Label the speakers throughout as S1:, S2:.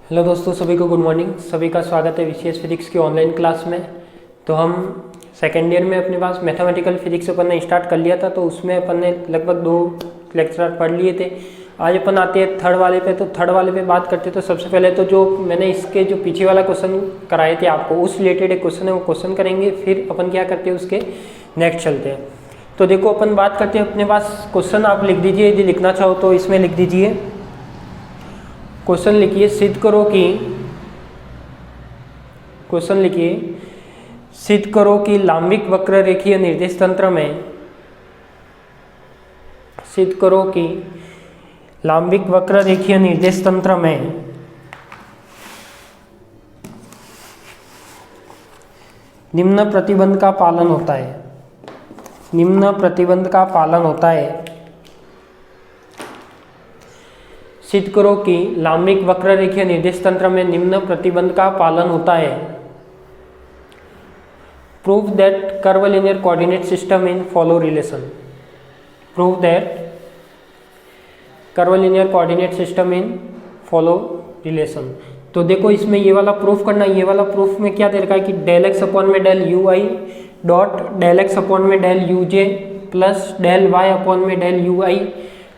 S1: Hello दोस्तों, सभी को गुड मॉर्निंग। सभी का स्वागत है वीसीएस फिजिक्स की ऑनलाइन क्लास में। तो हम सेकेंड ईयर में अपने पास मैथमेटिकल फिजिक्स अपन ने स्टार्ट कर लिया था, तो उसमें अपन ने लगभग 2 लेक्चर पढ़ लिए थे। आज अपन आते हैं थर्ड वाले पे। तो थर्ड वाले पे बात करते हैं। तो सबसे पहले तो जो मैंने इसके जो पीछे वाला क्वेश्चन कराए थे आपको, उस रिलेटेड एक क्वेश्चन है, वो क्वेश्चन करेंगे। फिर अपन क्या करते हैं, उसके नेक्स्ट चलते हैं। तो देखो, अपन बात करते हैं, अपने पास क्वेश्चन आप लिख दीजिए, यदि लिखना चाहो तो इसमें लिख दीजिए। क्वेश्चन लिखिए, सिद्ध करो कि, क्वेश्चन लिखिए, सिद्ध करो कि लांबिक वक्र रेखीय निर्देश तंत्र में, सिद्ध करो कि लांबिक वक्र रेखीय निर्देश तंत्र में निम्न प्रतिबंध का पालन होता है। निम्न प्रतिबंध का पालन होता है। सिद्ध करो कि लांबिक वक्र रेखीय निर्देश तंत्र में निम्न प्रतिबंध का पालन होता है। Prove that curvilinear coordinate system in follow relation. Prove that curvilinear coordinate system in follow relation. तो देखो, इसमें ये वाला प्रूफ करना, ये वाला प्रूफ में क्या दे रखा है कि डेल एक्स अपॉन में del U I dot del X upon में del U J plus del Y upon में del U I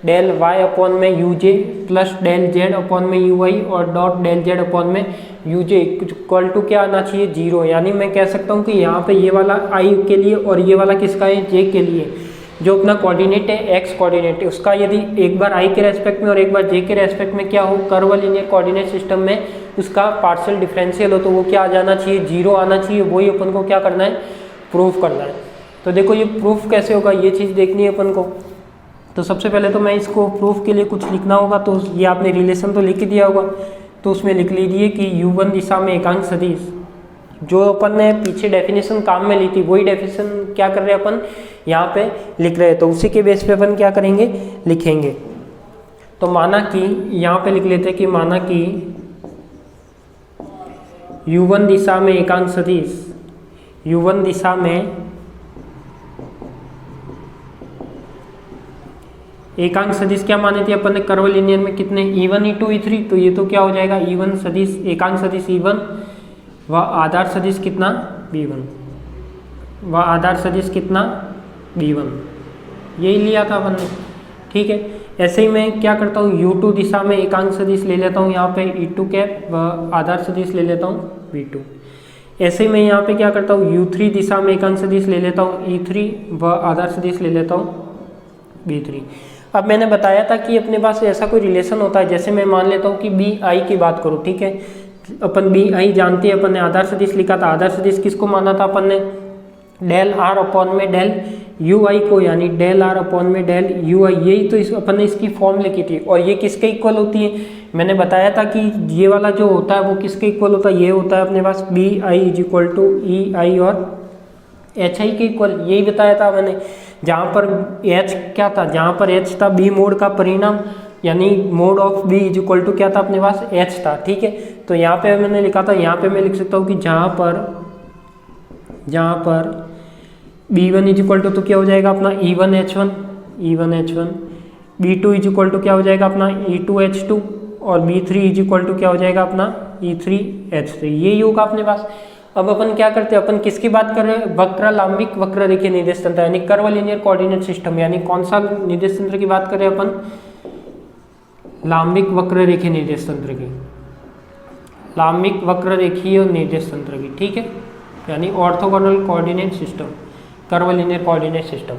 S1: del Y upon में U J plus del Z upon में यू आई और dot del Z upon में U J equal to क्या आना चाहिए, 0। यानी मैं कह सकता हूँ कि यहाँ पे ये वाला आई के लिए और ये वाला किसका है, जे के लिए। जो अपना कोऑर्डिनेट है, एक्स कोऑर्डिनेट है, उसका यदि एक बार आई के रेस्पेक्ट में और एक बार जे के रेस्पेक्ट में क्या हो, कर्वलिनियर कोऑर्डिनेट सिस्टम में उसका पार्शियल डिफरेंशियल हो, तो वो क्या आ जाना चाहिए, 0 आना चाहिए। वही अपन को क्या करना है, प्रूफ करना है। तो देखो, ये प्रूफ कैसे होगा, ये चीज़ देखनी है अपन को। तो सबसे पहले तो मैं इसको प्रूफ के लिए कुछ लिखना होगा। तो ये आपने रिलेशन तो लिख ही दिया होगा, तो उसमें लिख लीजिए कि u1 दिशा में एकांक सदिश, जो अपन ने पीछे डेफिनेशन काम में ली थी, वही डेफिनेशन क्या कर रहे हैं अपन यहाँ पे लिख रहे हैं। तो उसी के बेस पे अपन क्या करेंगे, लिखेंगे। तो माना कि यहाँ पे लिख लेते हैं कि माना कि u1 दिशा में एकांक सदिश, u1 दिशा में एकांक सदिश क्या माने थे अपन ने, कर्वलिनियर में कितने, e1 e2 e3। तो ये तो क्या हो जाएगा, e1 सदिश, एकांक सदिश e1 व आधार सदिश कितना, b1, व आधार सदिश कितना, b1। यही लिया था अपन ने, ठीक है। ऐसे ही मैं क्या करता हूँ, u2 दिशा में एकांक सदिश ले लेता हूँ, यहाँ पे e2 कैप व आधार सदिश ले लेता हूँ b2। ऐसे ही मैं यहाँ पे क्या करता हूँ, u3 दिशा में एकांक सदिश ले लेता हूँ e3 व आधार सदिश ले लेता हूँ b3। अब मैंने बताया था कि अपने पास ऐसा कोई रिलेशन होता है, जैसे मैं मान लेता हूँ कि बी आई की बात करूँ, ठीक है। अपन बी आई जानते हैं, अपन ने आधार सदिश लिखा था। आधार सदिश किसको माना था अपन ने, डेल आर अपॉन में डेल यू आई को, यानी डेल आर अपॉन में डेल यू आई। यही तो अपन ने इसकी फॉर्म लिखी थी। और ये किसके इक्वल होती है, मैंने बताया था कि ये वाला जो होता है वो किसके इक्वल होता है, ये होता है अपने पास B I is equal to E I और एच आई के इक्वल। यही बताया था मैंने। जहाँ पर एच क्या था, जहाँ पर एच था बी मोड का परिणाम, यानी mod of B is equal to क्या था अपने पास, एच था, ठीक है। तो यहाँ पे मैंने लिखा था, यहाँ पे मैं लिख सकता हूँ कि जहाँ पर b1 इज इक्वल टू तो क्या हो जाएगा अपना e1h1 b2 is equal to क्या हो जाएगा अपना e2h2 और b3 इज इक्वल टू क्या हो जाएगा अपना e3h3। यही होगा अपने पास। अब अपन क्या करते हैं, अपन किसकी बात कर रहे हैं, वक्र लांबिक वक्र रेखीय निर्देश तंत्र, यानी कर्वलिनियर कोऑर्डिनेट सिस्टम। यानी कौन सा निर्देश तंत्र की बात कर रहे हैं अपन, लांबिक वक्र रेखीय निर्देश तंत्र की, लांबिक वक्र रेखीय निर्देश तंत्र की, ठीक है। यानी orthogonal coordinate system, curvilinear coordinate system.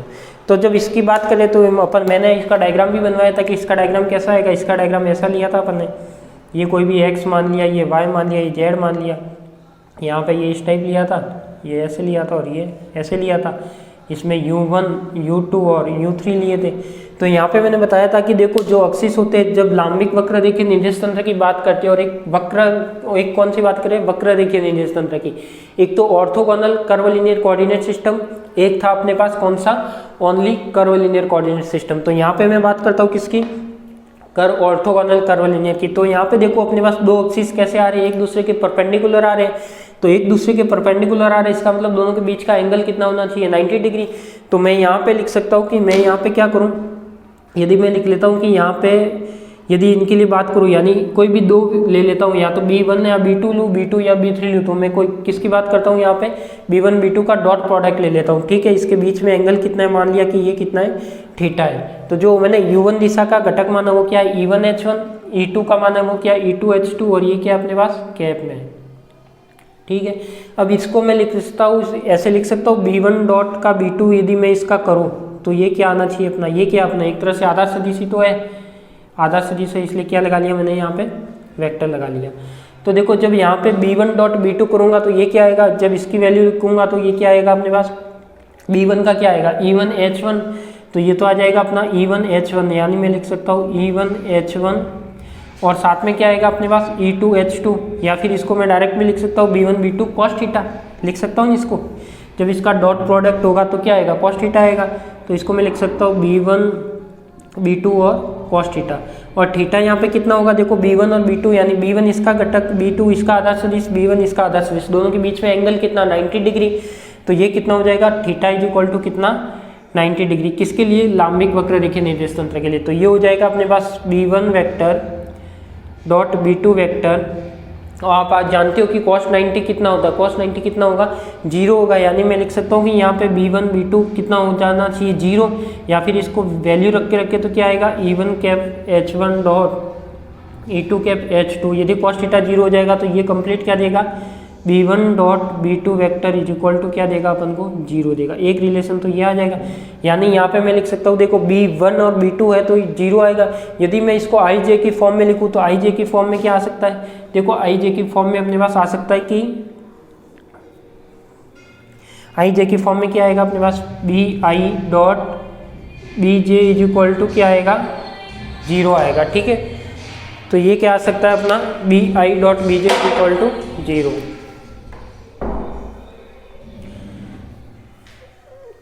S1: तो जब इसकी बात करें तो अपन, मैंने इसका डायग्राम भी बनवाया था कि इसका डायग्राम कैसा आएगा। इसका डायग्राम ऐसा लिया था अपन ने, ये कोई भी x मान लिया, ये y मान लिया, ये z मान लिया, यहाँ पे ये इस टाइप लिया था, ये ऐसे लिया था और ये ऐसे लिया था। इसमें u1 u2 और u3 लिए थे। तो यहाँ पे मैंने बताया था कि देखो, जो एक्सिस होते हैं, जब लांबिक वक्र रेखीय निर्देश तंत्र की बात करते हैं और एक कौन सी बात करें, वक्र रेखीय निर्देश तंत्र की, एक तो ऑर्थोगोनल कर्वलिनियर कोऑर्डिनेट सिस्टम, एक था अपने पास कौन सा, ओनली कर्वलिनियर कोऑर्डिनेट सिस्टम। तो यहाँ पे मैं बात करता हूँ किसकी, ऑर्थोगोनल कर्वलिनियर की। तो यहाँ पे देखो, अपने पास दो एक्सिस कैसे आ रहे हैं, एक दूसरे के परपेंडिकुलर आ रहे हैं। तो एक दूसरे के परपेंडिकुलर आ रहे हैं, इसका मतलब दोनों के बीच का एंगल कितना होना चाहिए, 90 डिग्री। तो मैं यहाँ पे लिख सकता हूँ कि मैं यहाँ पे क्या करूँ, यदि मैं लिख लेता हूँ कि यहाँ पे यदि इनके लिए बात करूँ, यानी कोई भी दो ले लेता हूँ, या तो B1 या B2 लूँ, B2 या B3 लूँ, तो मैं कोई किसकी बात करता हूँ यहाँ पे, B1 B2 का डॉट प्रोडक्ट ले लेता हूँ, ठीक है। इसके बीच में एंगल कितना है, मान लिया कि ये कितना है, थीटा है। तो जो मैंने U1 दिशा का घटक माना वो क्या है, E1H1, E2 का माना वो क्या है, E2H2, और ये क्या है अपने पास कैप में है, ठीक है। अब इसको मैं लिख सकता हूँ, ऐसे लिख सकता हूँ B1 डॉट का B2 यदि मैं इसका करूँ तो ये क्या आना चाहिए अपना, ये क्या अपना एक तरह से आधार सदिश ही तो है, आधार सदिश है, इसलिए क्या लगा लिया मैंने यहाँ पे, वेक्टर लगा लिया। तो देखो जब यहाँ पे B1 डॉट B2 करूँगा तो ये क्या आएगा, जब इसकी वैल्यू लिखूंगा तो ये क्या आएगा अपने पास, B1 का क्या आएगा E1H1, तो ये तो आ जाएगा अपना E1H1, यानी मैं लिख सकता हूँ E1H1, और साथ में क्या आएगा अपने पास E2H2, या फिर इसको मैं डायरेक्ट भी लिख सकता हूँ B1 B2 cos थीटा, लिख सकता हूँ इसको। जब इसका डॉट प्रोडक्ट होगा तो क्या आएगा, cos थीटा आएगा, तो इसको मैं लिख सकता हूँ B1 B2 और cos थीटा, और थीटा यहाँ पे कितना होगा, देखो B1 और B2, यानी B1 इसका घटक, B2 इसका आधार सदिश, B1 इसका आधार सदिश, दोनों के बीच में एंगल कितना 90 डिग्री, तो ये कितना हो जाएगा, थीटा इज इक्वल टू कितना 90 डिग्री, किसके लिए, लांबिक वक्र रेखीय निर्देश तंत्र के लिए। तो ये हो जाएगा अपने पास B1 vector dot B2 vector, और आप आज जानते हो कि cos 90 कितना होता है, cos 90 कितना होगा, 0 होगा, यानी मैं लिख सकता हूँ कि यहाँ पे B1 B2 कितना हो जाना चाहिए, 0, या फिर इसको वैल्यू रख के तो क्या आएगा E1 cap H1 dot E2 cap H2, यदि cos थीटा 0 हो जाएगा तो ये कंप्लीट क्या देगा, B1 dot B2 vector is equal to क्या देगा अपन को, 0 देगा। एक रिलेशन तो ये आ जाएगा, यानी यहाँ पे मैं लिख सकता हूँ, देखो B1 और B2 है तो 0 आएगा। यदि मैं इसको IJ की फॉर्म में लिखूँ तो IJ की फॉर्म में क्या आ सकता है, देखो IJ की फॉर्म में अपने पास आ सकता है कि IJ की फॉर्म में क्या आएगा अपने पास, BI dot BJ is equal to क्या आएगा, 0 आएगा, ठीक है। तो ये क्या आ सकता है अपना BI dot BJ is equal to 0,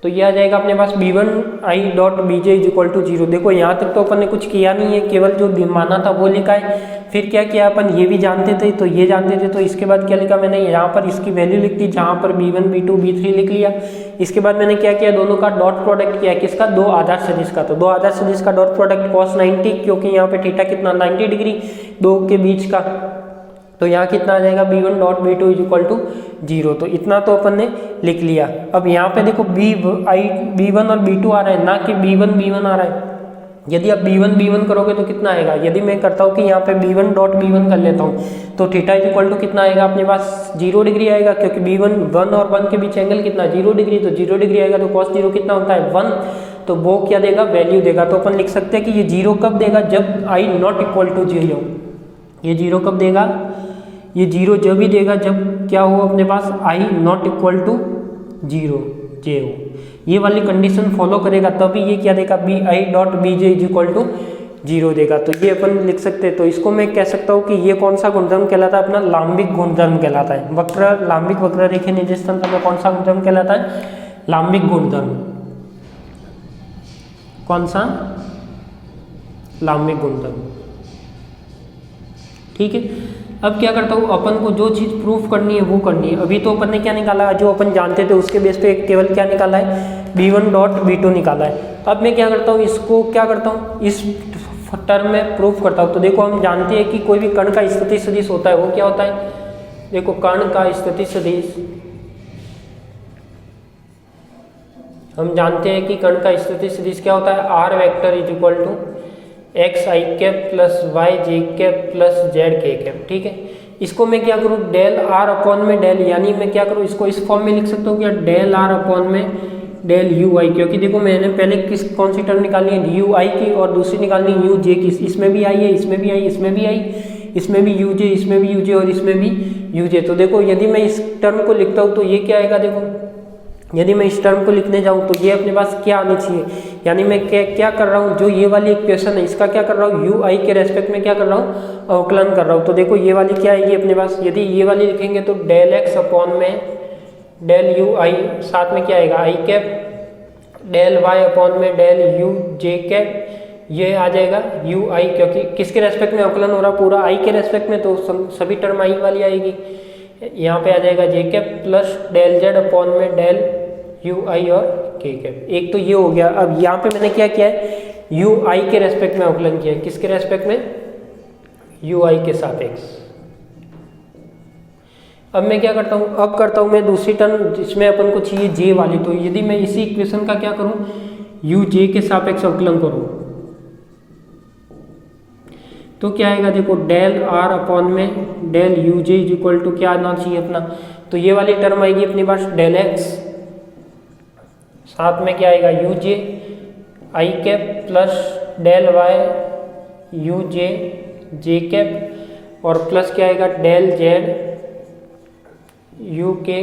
S1: तो ये आ जाएगा अपने पास B1 I dot BJ is equal to 0। देखो यहाँ तक तो अपन ने कुछ किया नहीं है, केवल जो माना था वो लिखा है। फिर क्या किया अपन, ये भी जानते थे तो ये जानते थे, तो इसके बाद क्या लिखा मैंने, यहाँ पर इसकी वैल्यू लिख दी, जहाँ पर B1 B2 B3 लिख लिया। इसके बाद मैंने क्या किया, दोनों का डॉट प्रोडक्ट किया, किसका, दो आधार सदिश का। तो दो आधार सदिश का डॉट प्रोडक्ट cos 90, क्योंकि यहाँ पे थीटा कितना 90 डिग्री दो के बीच का, तो यहाँ कितना आ जाएगा B1 dot B2 is equal to 0। तो इतना तो अपन ने लिख लिया। अब यहाँ पे देखो B1 और B2 आ रहा है, ना कि B1 B1 आ रहा है। यदि आप B1 B1 करोगे तो कितना आएगा, यदि मैं करता हूँ कि यहाँ पे B1 डॉट B1 कर लेता हूँ तो थीटा इज इक्वल टू कितना आएगा अपने पास, 0 डिग्री आएगा, क्योंकि B1 1 और 1 के बीच एंगल कितना 0 डिग्री, तो 0 डिग्री आएगा तो cos 0 कितना होता है 1, तो वो क्या देगा, वैल्यू देगा। तो अपन लिख सकते हैं कि ये 0 कब देगा, जब I नॉट इक्वल टू 0। ये 0 कब देगा, ये 0 जब ही देगा जब क्या हो अपने पास I नॉट इक्वल टू 0 जे हो, ये वाली कंडीशन फॉलो करेगा तभी ये क्या देगा, BI dot BJ is equal to 0 देगा। तो ये अपन लिख सकते हैं। तो इसको मैं कह सकता हूँ कि ये कौन सा गुणधर्म कहलाता है, अपना लांबिक गुणधर्म कहलाता है। वक्र लांबिक वक्र रेखीय निर्देश तंत्र में कौन सा गुणधर्म कहलाता है, लांबिक गुणधर्म। कौन सा, लांबिक गुणधर्म, ठीक है। अब क्या करता हूँ, अपन को जो चीज़ प्रूफ करनी है वो करनी है। अभी तो अपन ने क्या निकाला, जो अपन जानते थे उसके बेस पे केवल क्या निकाला है, B1 डॉट B2 निकाला है। अब मैं क्या करता हूँ, इसको क्या करता हूँ, इस टर्म में प्रूफ करता हूँ। तो देखो हम जानते हैं कि कोई भी कण का स्थिति सदिश होता है, वो क्या होता है, देखो कण का स्थिति सदिश, हम जानते हैं कि कण का स्थिति सदिश क्या होता है, R vector is equal to XI cap plus YJ cap plus ZK cap, ठीक है। इसको मैं क्या करूँ, डेल R अपॉन में डेल, यानी मैं क्या करूँ, इसको इस फॉर्म में लिख सकता हूँ क्या, डेल R अपॉन में डेल UI, क्योंकि देखो मैंने पहले कौन सी टर्म निकालनी है, UI की, और दूसरी निकालनी है UJ की। इसमें भी आई है, इसमें भी आई, इसमें भी आई, इसमें भी UJ, इसमें भी UJ और इसमें भी UJ। तो देखो यदि मैं इस टर्म को लिखता हूँ तो ये क्या आएगा, देखो यदि मैं इस टर्म को लिखने जाऊँ तो ये अपने पास क्या आनी चाहिए, यानी मैं क्या कर रहा हूँ, जो ये वाली इक्वेशन है इसका क्या कर रहा हूँ, UI के रेस्पेक्ट में क्या कर रहा हूँ, अवकलन कर रहा हूँ। तो देखो ये वाली क्या आएगी अपने पास, यदि ये वाली लिखेंगे तो डेल x अपॉन में डेल UI, साथ में क्या आएगा I cap, del y upon में डेल UJ कैप, ये आ जाएगा UI, क्योंकि किसके रेस्पेक्ट में अवकलन हो रहा, पूरा I के रेस्पेक्ट में, तो सभी टर्म I वाली आएगी। यहाँ पे आ जाएगा J cap plus del Z upon में डेल UI और K कैप। एक तो ये हो गया। अब यहाँ पे मैंने क्या किया है, यू आई के रेस्पेक्ट में अवकलन किया है। किसके रेस्पेक्ट में? यू आई के सापेक्ष। अब मैं क्या करता हूँ, अब करता हूँ मैं दूसरी टर्म जिसमें अपन को चाहिए जे वाली। तो यदि मैं इसी इक्वेशन का क्या करूँ, यू जे के सापेक्ष अवकलन करूँ तो क्या आएगा, देखो डेल आर अपॉन में del U J is equal to क्या आना चाहिए अपना, तो ये वाली टर्म आएगी अपने पास डेल एक्स, साथ में क्या आएगा U J I cap plus del Y U J J cap और प्लस क्या आएगा del Z U K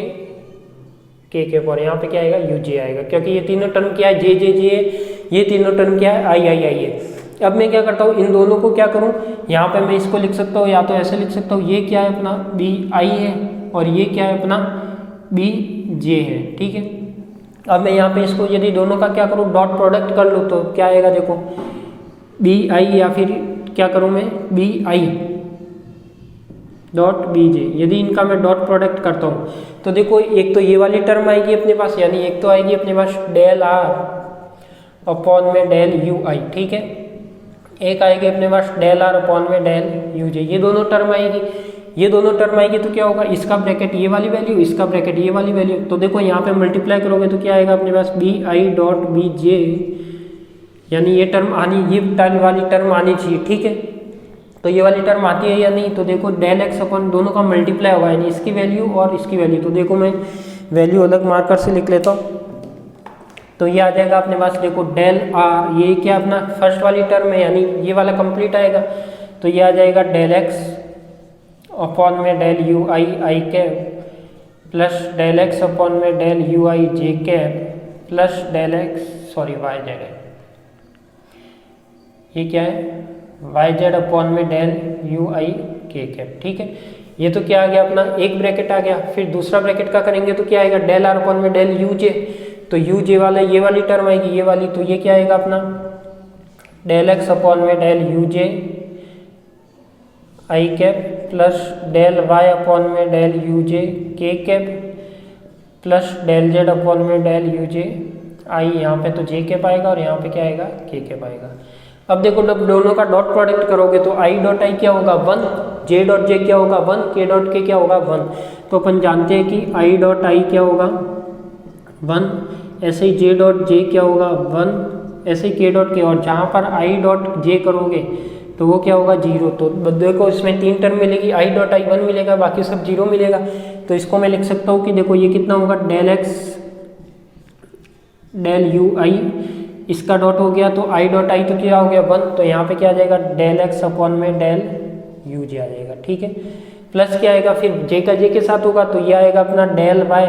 S1: cap और यहाँ पे क्या आएगा यू जे आएगा, क्योंकि ये तीनों टर्म क्या है जे जे जे, ये तीनों टर्म क्या है आई आई आई है। अब मैं क्या करता हूँ, इन दोनों को क्या करूँ, यहाँ पे मैं इसको लिख सकता हूँ या तो ऐसे लिख सकता हूँ, ये क्या है अपना बी आई है और ये क्या है अपना बी जे है, ठीक है। अब मैं यहाँ पे इसको यदि दोनों का क्या करूँ, डॉट प्रोडक्ट कर लूँ तो क्या आएगा, देखो बी आई या फिर क्या करूँ मैं B I dot B J. यदि इनका मैं डॉट प्रोडक्ट करता हूँ तो देखो एक तो ये वाली टर्म आएगी अपने पास, यानी एक तो आएगी अपने पास डेल आर अपॉन में डेल यू आई, ठीक है। एक आएगी अपने पास डेल आर अपॉन में डेल यू जे, ये दोनों टर्म आएगी। ये दोनों टर्म आएगी तो क्या होगा, इसका ब्रैकेट ये वाली वैल्यू, इसका ब्रैकेट ये वाली वैल्यू। तो देखो यहाँ पे मल्टीप्लाई करोगे तो क्या आएगा अपने पास B I dot B J, यानी ये टर्म आनी, ये टर्म वाली टर्म आनी चाहिए, ठीक है। तो ये वाली टर्म आती है या नहीं, तो देखो डेल एक्स अपन दोनों का मल्टीप्लाई होगा, यानी इसकी वैल्यू और इसकी वैल्यू। तो देखो मैं वैल्यू अलग मार्कर से लिख लेता हूँ, तो ये आ जाएगा अपने पास, देखो डेल आर, ये क्या अपना फर्स्ट वाली टर्म है यानी ये वाला कंप्लीट आएगा, तो ये आ जाएगा डेल एक्स अपॉन में del U I I cap plus del X upon में del U I J cap plus del X sorry Y Z है, ये क्या है वाई जेड अपॉन में del U I K cap, ठीक है। ये तो क्या आ गया अपना एक ब्रैकेट आ गया। फिर दूसरा ब्रैकेट का करेंगे तो क्या आएगा डेल आर अपॉन में डेल यू जे, तो यू जे वाला ये वाली टर्म आएगी ये वाली, तो ये क्या आएगा अपना डेल एक्स अपॉन में del U J I cap plus del Y upon में del U J K cap plus del Z upon में डेल यू जे आई, यहाँ पे तो जे कैप आएगा और यहाँ पे क्या आएगा के कैप आएगा। अब देखो जब दोनों का डॉट प्रोडक्ट करोगे तो आई डॉट आई क्या होगा 1, जे डॉट जे क्या होगा 1, के डॉट के क्या होगा 1। तो अपन जानते हैं कि आई डॉट आई क्या होगा 1, ऐसे ही जे डॉट जे क्या होगा 1, ऐसे ही के डॉट के, और जहाँ पर आई डॉट जे करोगे तो वो क्या होगा 0। तो देखो इसमें 3 टर्म मिलेगी, आई डॉट आई 1 मिलेगा, बाकी सब 0 मिलेगा। तो इसको मैं लिख सकता हूँ कि देखो ये कितना होगा डेल एक्स डेल यू आई, इसका डॉट हो गया तो आई डॉट आई तो क्या हो गया 1, तो यहाँ पे क्या आ जाएगा डेल एक्स अपॉन में डेल यू जे आ जाएगा, ठीक है। प्लस क्या आएगा फिर जे का जे के साथ होगा तो ये आएगा अपना del Y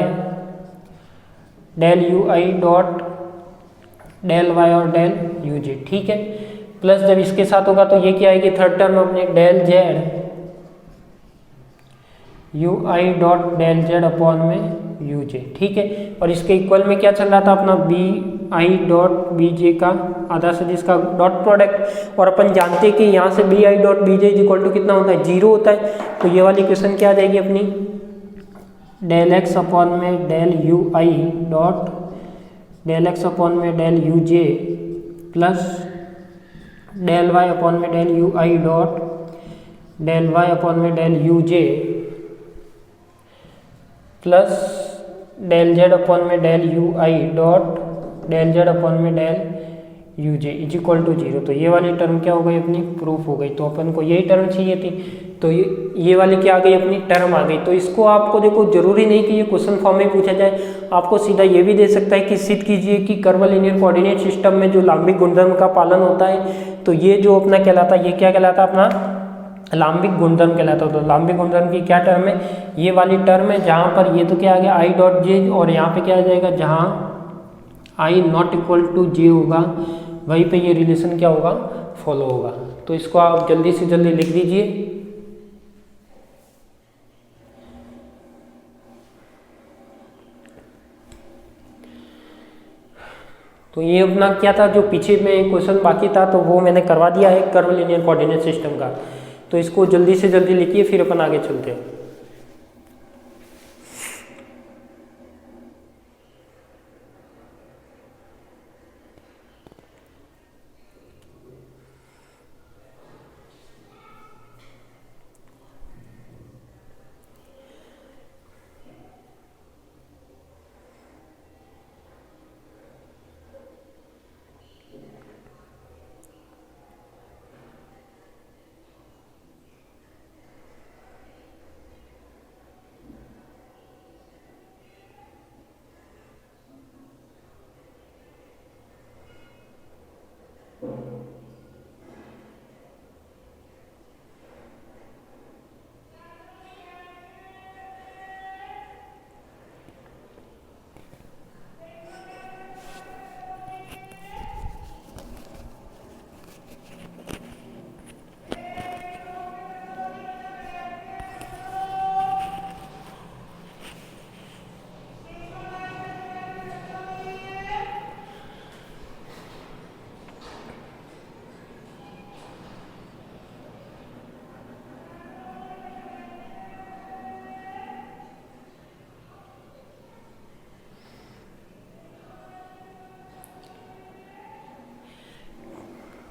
S1: del U I dot del Y और डेल यू जे, ठीक है। प्लस जब इसके साथ होगा तो ये क्या आएगी थर्ड टर्म अपने del Z U I dot del Z upon में यू जे, ठीक है। और इसके इक्वल में क्या चल रहा था अपना B I dot B J का आधा सदिश का डॉट प्रोडक्ट, और अपन जानते हैं कि यहाँ से B I dot B J is equal to कितना होता है 0 होता है। तो ये वाली इक्वेशन क्या आ जाएगी अपनी डेल एक्स अपॉन में del U I dot del X upon में del U J plus del Y upon में del U I dot del Y upon में del U J plus del Z upon में del U I dot del Z upon में del U J is equal to 0। तो ये वाली term क्या हो गई अपनी प्रूफ हो गई। तो अपन को यही टर्म चाहिए थी, तो ये वाली क्या आ गई अपनी टर्म आ गई। तो इसको आपको देखो जरूरी नहीं कि ये क्वेश्चन फॉर्म में पूछा जाए, आपको सीधा ये भी दे सकता है कि सिद्ध कीजिए कि कर्व लीनियर कोऑर्डिनेट सिस्टम में जो लांबिक गुणधर्म का पालन होता है, तो ये जो अपना कहलाता है, ये क्या कहलाता है अपना लांबिक गुणधर्म कहलाता है। तो लांबिक गुणधर्म की क्या टर्म है, ये वाली टर्म है जहाँ पर ये तो क्या आ गया आई डॉट जे, और यहाँ पे क्या आ जाएगा जहाँ आई नॉट इक्वल टू जे होगा वहीं पे ये रिलेशन क्या होगा फॉलो होगा। तो इसको आप जल्दी से जल्दी लिख दीजिए। तो ये अपना क्या था, जो पीछे में क्वेश्चन बाकी था तो वो मैंने करवा दिया है कर्व लीनियर कोऑर्डिनेट सिस्टम का। तो इसको जल्दी से जल्दी लिखिए, फिर अपन आगे चलते हैं।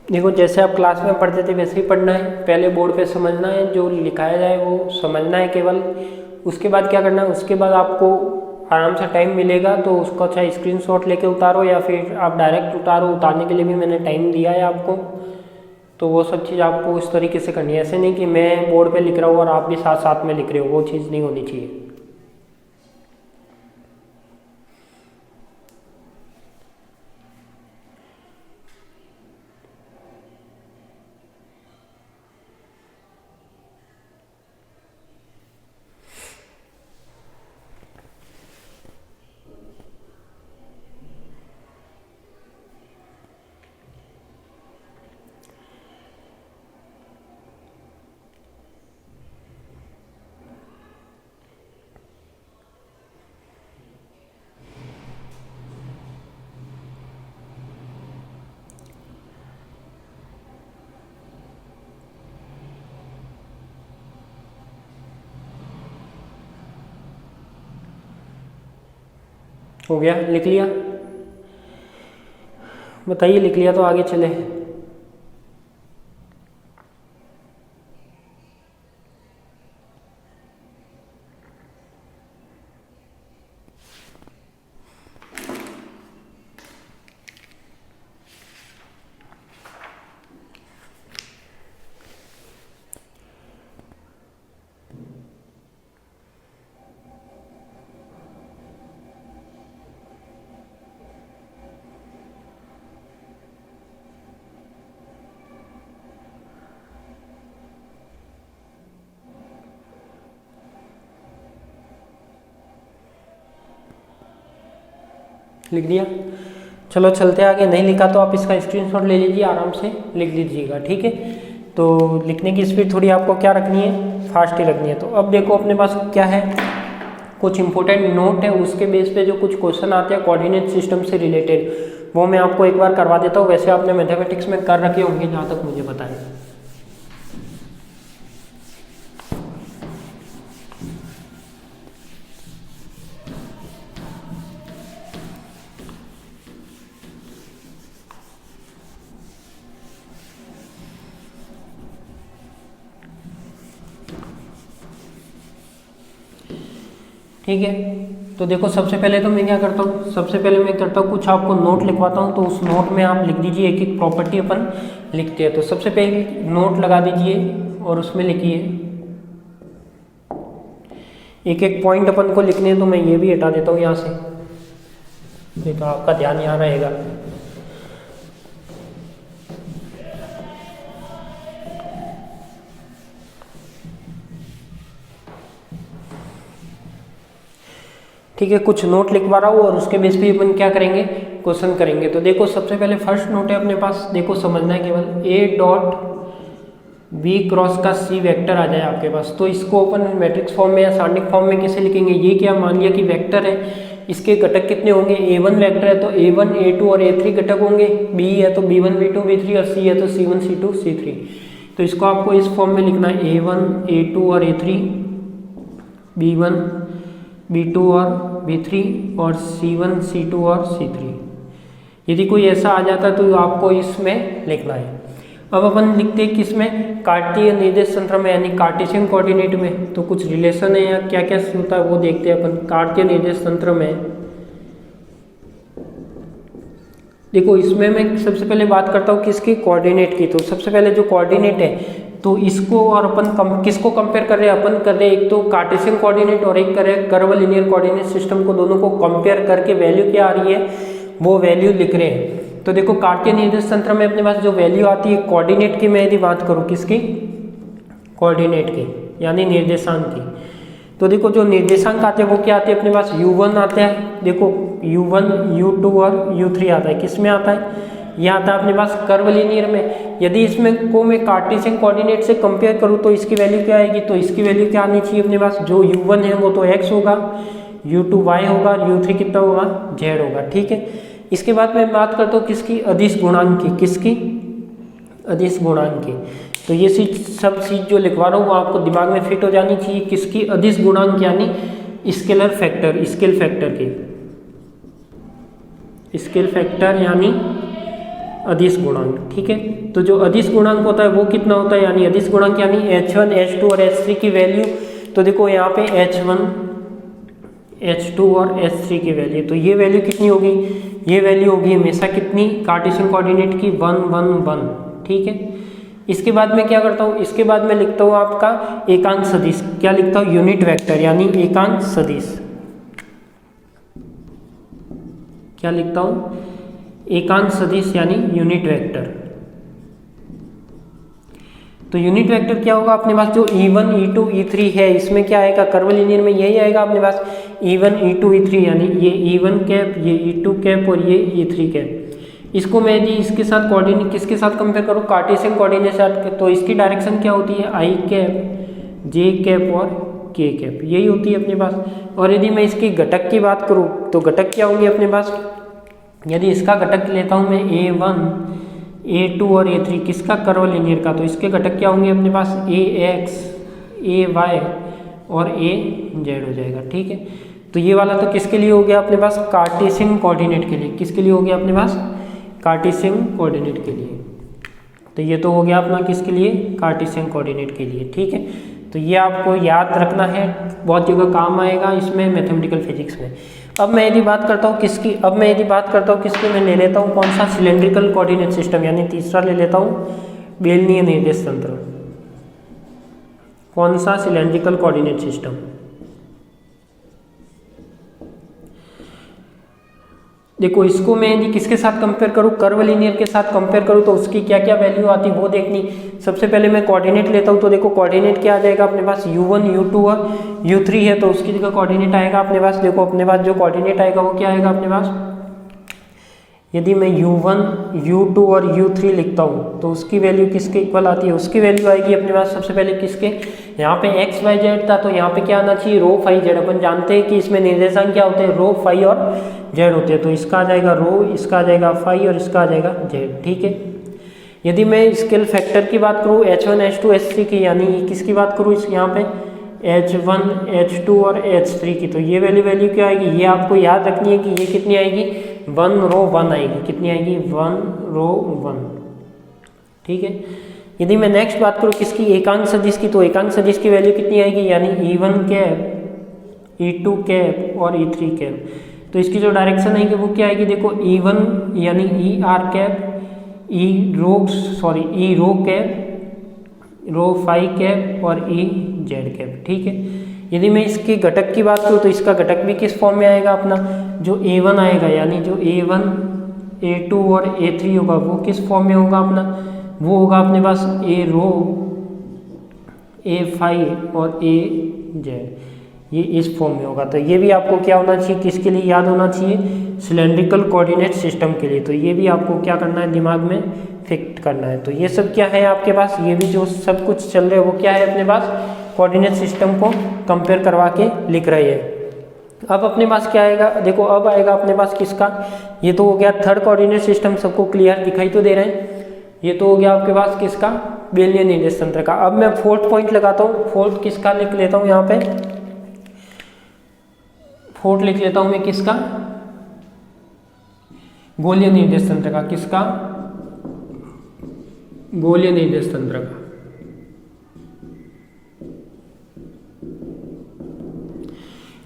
S1: देखो जैसे आप क्लास में पढ़ते थे वैसे ही पढ़ना है, पहले बोर्ड पे समझना है, जो लिखाया जाए वो समझना है केवल। उसके बाद क्या करना है, उसके बाद आपको आराम से टाइम मिलेगा तो उसको चाहे स्क्रीनशॉट लेके उतारो या फिर आप डायरेक्ट उतारो, उतारने के लिए भी मैंने टाइम दिया है आपको। तो वो सब चीज़ आपको इस तरीके से करनी है, ऐसे नहीं कि मैं बोर्ड पे लिख रहा हूँ और आप भी साथ साथ में लिख रहे हो, वो चीज़ नहीं होनी चाहिए। हो गया, लिख लिया? बताइए, लिख लिया तो आगे चले। लिख दिया? चलो चलते आगे। नहीं लिखा तो आप इसका स्क्रीनशॉट ले लीजिए, आराम से लिख लीजिएगा, ठीक है। तो लिखने की स्पीड थोड़ी आपको क्या रखनी है, फास्ट ही रखनी है। तो अब देखो अपने पास क्या है, कुछ इंपॉर्टेंट नोट है, उसके बेस पे जो कुछ क्वेश्चन आते हैं कोऑर्डिनेट सिस्टम से रिलेटेड, वो मैं आपको एक बार करवा देता हूँ। वैसे आपने मैथमेटिक्स में कर रखे होंगे जहाँ तक मुझे पता है। ठीक है, तो देखो सबसे पहले तो मैं क्या करता हूँ, सबसे पहले मैं करता हूँ कुछ आपको नोट लिखवाता हूँ। तो उस नोट में आप लिख दीजिए, एक एक प्रॉपर्टी अपन लिखते हैं। तो सबसे पहले नोट लगा दीजिए और उसमें लिखिए, एक एक पॉइंट अपन को लिखने हैं। तो मैं ये भी हटा देता हूँ यहाँ से, नहीं तो आपका ध्यान यहाँ रहेगा। ठीक है, कुछ नोट लिखवा रहा हूँ और उसके बेस पे अपन क्या करेंगे, क्वेश्चन करेंगे। तो देखो सबसे पहले फर्स्ट नोट है अपने पास, देखो समझना है केवल, ए डॉट बी क्रॉस का सी वेक्टर आ जाए आपके पास। तो इसको अपन मैट्रिक्स फॉर्म में या सारणिक फॉर्म में कैसे लिखेंगे, ये क्या मान लिया कि वेक्टर है, इसके घटक कितने होंगे, a1 वेक्टर है तो a1 a2 और a3 घटक होंगे, b है तो b1 b2 b3 और c है तो c1 c2 c3। तो इसको आपको इस फॉर्म में लिखना है, a1 a2 और a3, b1 b2 और b3 और c1 c2 और c3। यदि कोई ऐसा आ जाता है तो आपको इसमें लिखना है। अब अपन लिखते हैं किसमें, कार्तीय निर्देश तंत्र में, यानी कार्टेशियन कोऑर्डिनेट में। तो कुछ रिलेशन है या क्या क्या होता है वो देखते हैं अपन। कार्तीय निर्देश तंत्र में देखो, इसमें मैं सबसे पहले बात करता हूँ किसकी, कोऑर्डिनेट की। तो सबसे पहले जो कोऑर्डिनेट है, तो इसको और अपन किसको कंपेयर कर रहे हैं, अपन कर रहे हैं एक तो कार्टेशियन कोऑर्डिनेट और एक कर रहे हैं कर्व लीनियर कोऑर्डिनेट सिस्टम को। दोनों को कंपेयर करके वैल्यू क्या आ रही है वो वैल्यू लिख रहे हैं। तो देखो कार्तीय निर्देश तंत्र में अपने पास जो वैल्यू आती है कोऑर्डिनेट की, मैं यदि बात करूँ किसकी, कोऑर्डिनेट की यानी निर्देशांक की। तो देखो जो निर्देशांक आते हैं वो क्या आते हैं अपने पास, u1 आता है, देखो u1 u2 और u3 आता है। किस में आता है, ये आता है अपने पास कर्व लीनियर में। यदि इसमें को मैं कार्टेशियन कोऑर्डिनेट से कंपेयर करूँ तो इसकी वैल्यू क्या आएगी, तो इसकी वैल्यू क्या आनी चाहिए अपने पास, जो u1 है वो तो x होगा, u2 y होगा, u3 कितना होगा, z होगा, ठीक है। इसके बाद मैं बात करता हूँ किसकी, अदिश गुणांक की। किसकी, अदिश गुणांक की। तो ये सब चीज जो लिखवा रहा हूँ वो आपको दिमाग में फिट हो जानी चाहिए। किसकी, अदिश गुणांक यानी स्केलर फैक्टर, स्केल फैक्टर की, स्केल फैक्टर यानी अदिश गुणांक, ठीक है। तो जो अदिश गुणांक होता है वो कितना होता है, यानी अदिश गुणांक यानी H1 H2 और H3 की वैल्यू। तो देखो यहाँ पे H1 H2 और H3 की वैल्यू, तो ये वैल्यू कितनी होगी, ये वैल्यू होगी हमेशा कितनी, कार्टेशियन कोऑर्डिनेट की 1 1 1, ठीक है। इसके बाद मैं क्या करता हूँ, इसके बाद मैं लिखता हूँ आपका एकांक सदिश, क्या लिखता हूँ, यूनिट वेक्टर यानी एकांक सदिश, क्या लिखता हूँ, एकांक सदिश यानी यूनिट वेक्टर। तो यूनिट वेक्टर क्या होगा अपने पास, जो E1 E2 E3 है इसमें क्या आएगा, कर्वलिनियर में यही आएगा अपने पास E1 E2 E3, यानी ये E1 कैप, ये E2 कैप और ये E3 कैप। इसको मैं यदि इसके साथ कोऑर्डिनेट किसके साथ कंपेयर करूँ, कार्टेशियन कोऑर्डिनेट साथ, तो इसकी डायरेक्शन क्या होती है, I कैप, J कैप और K कैप, यही होती है अपने पास। और यदि मैं इसकी घटक की बात करूँ तो घटक क्या होंगे अपने पास, यदि इसका घटक लेता हूँ मैं A1 A2 और A3 किसका, कर्वलिनियर का, तो इसके घटक क्या होंगे अपने पास AX AY और AZ हो जाएगा, ठीक है। तो ये वाला तो किसके लिए हो गया अपने पास, कार्टेशियन कोऑर्डिनेट के लिए, किसके लिए हो गया अपने पास, कार्टेशियन कोऑर्डिनेट के लिए। तो ये तो हो गया अपना किसके लिए, कार्टेशियन कोऑर्डिनेट के लिए, ठीक है। तो ये आपको याद रखना है, बहुत जगह काम आएगा इसमें मैथमेटिकल फिजिक्स में। अब मैं यदि बात करता हूँ किसकी, अब मैं यदि बात करता हूँ किसकी, मैं ले लेता हूँ कौन सा, सिलेंड्रिकल कोऑर्डिनेट सिस्टम, यानी तीसरा ले लेता हूँ बेलनीय निर्देश तंत्र। कौन सा, सिलेंड्रिकल कोऑर्डिनेट सिस्टम। देखो इसको मैं यदि किसके साथ कंपेयर करूँ, कर्वलिनियर के साथ कंपेयर करूँ तो उसकी क्या क्या वैल्यू आती है वो देखनी। सबसे पहले मैं कोऑर्डिनेट लेता हूँ, तो देखो कोऑर्डिनेट क्या आ जाएगा अपने पास, U1 U2 और U3 है, तो उसकी जगह कोऑर्डिनेट आएगा अपने पास, देखो अपने पास जो कोऑर्डिनेट आएगा वो क्या आएगा अपने पास, यदि मैं U1 U2 और U3 लिखता हूँ तो उसकी वैल्यू किसके इक्वल आती है, उसकी वैल्यू आएगी अपने पास सबसे पहले किसके, यहाँ पे x y z था तो यहाँ पे क्या आना चाहिए, रो फाई जेड। अपन जानते हैं कि इसमें निर्देशांक क्या होते हैं, रो फाई और जेड होते हैं, तो इसका आ जाएगा रो, इसका आ जाएगा फाई और इसका आ जाएगा जेड, ठीक है। यदि मैं स्केल फैक्टर की बात करूँ H1 H2 H3 की, यानी किसकी बात करूँ इस यहाँ पे H1 H2 और H3 की, तो ये वैल्यू क्या आएगी, ये आपको याद रखनी है कि ये कितनी आएगी, 1 रो 1 आएगी, कितनी आएगी, 1 रो 1, ठीक है। यदि मैं नेक्स्ट बात करूँ किसकी, एकांक सदिश की, तो एकांक सदिश की वैल्यू कितनी आएगी, यानी E1 कैप E2 कैप और E3 कैप। तो इसकी जो डायरेक्शन आएगी वो क्या आएगी, देखो E1 यानी ER cap, E rho cap, rho phi cap और EZ कैप, ठीक है। यदि मैं इसके घटक की बात करूँ तो इसका घटक भी किस फॉर्म में आएगा अपना, जो A1 आएगा, यानी जो A1 A2 और A3 होगा वो किस फॉर्म में होगा अपना, वो होगा अपने पास A रो A फाई और AZ, ये इस फॉर्म में होगा। तो ये भी आपको क्या होना चाहिए, किसके लिए याद होना चाहिए, सिलेंड्रिकल कोऑर्डिनेट सिस्टम के लिए। तो ये भी आपको क्या करना है, दिमाग में फिक्स करना है। तो ये सब क्या है आपके पास, ये भी जो सब कुछ चल रहा है वो क्या है अपने पास, कोऑर्डिनेट सिस्टम को कंपेयर करवा के लिख रही है। अब अपने पास क्या आएगा, देखो अब आएगा अपने पास किसका, ये तो हो गया थर्ड कोऑर्डिनेट सिस्टम, सबको क्लियर दिखाई तो दे रहे हैं। ये तो हो गया आपके पास किसका, बेलनीय निर्देश तंत्र का। अब मैं फोर्थ पॉइंट लगाता हूँ, फोर्थ किसका लिख लेता हूँ, यहाँ पे फोर्थ लिख लेता हूँ मैं किसका, गोलीय निर्देश तंत्र का, किसका, गोलीय निर्देश तंत्र का।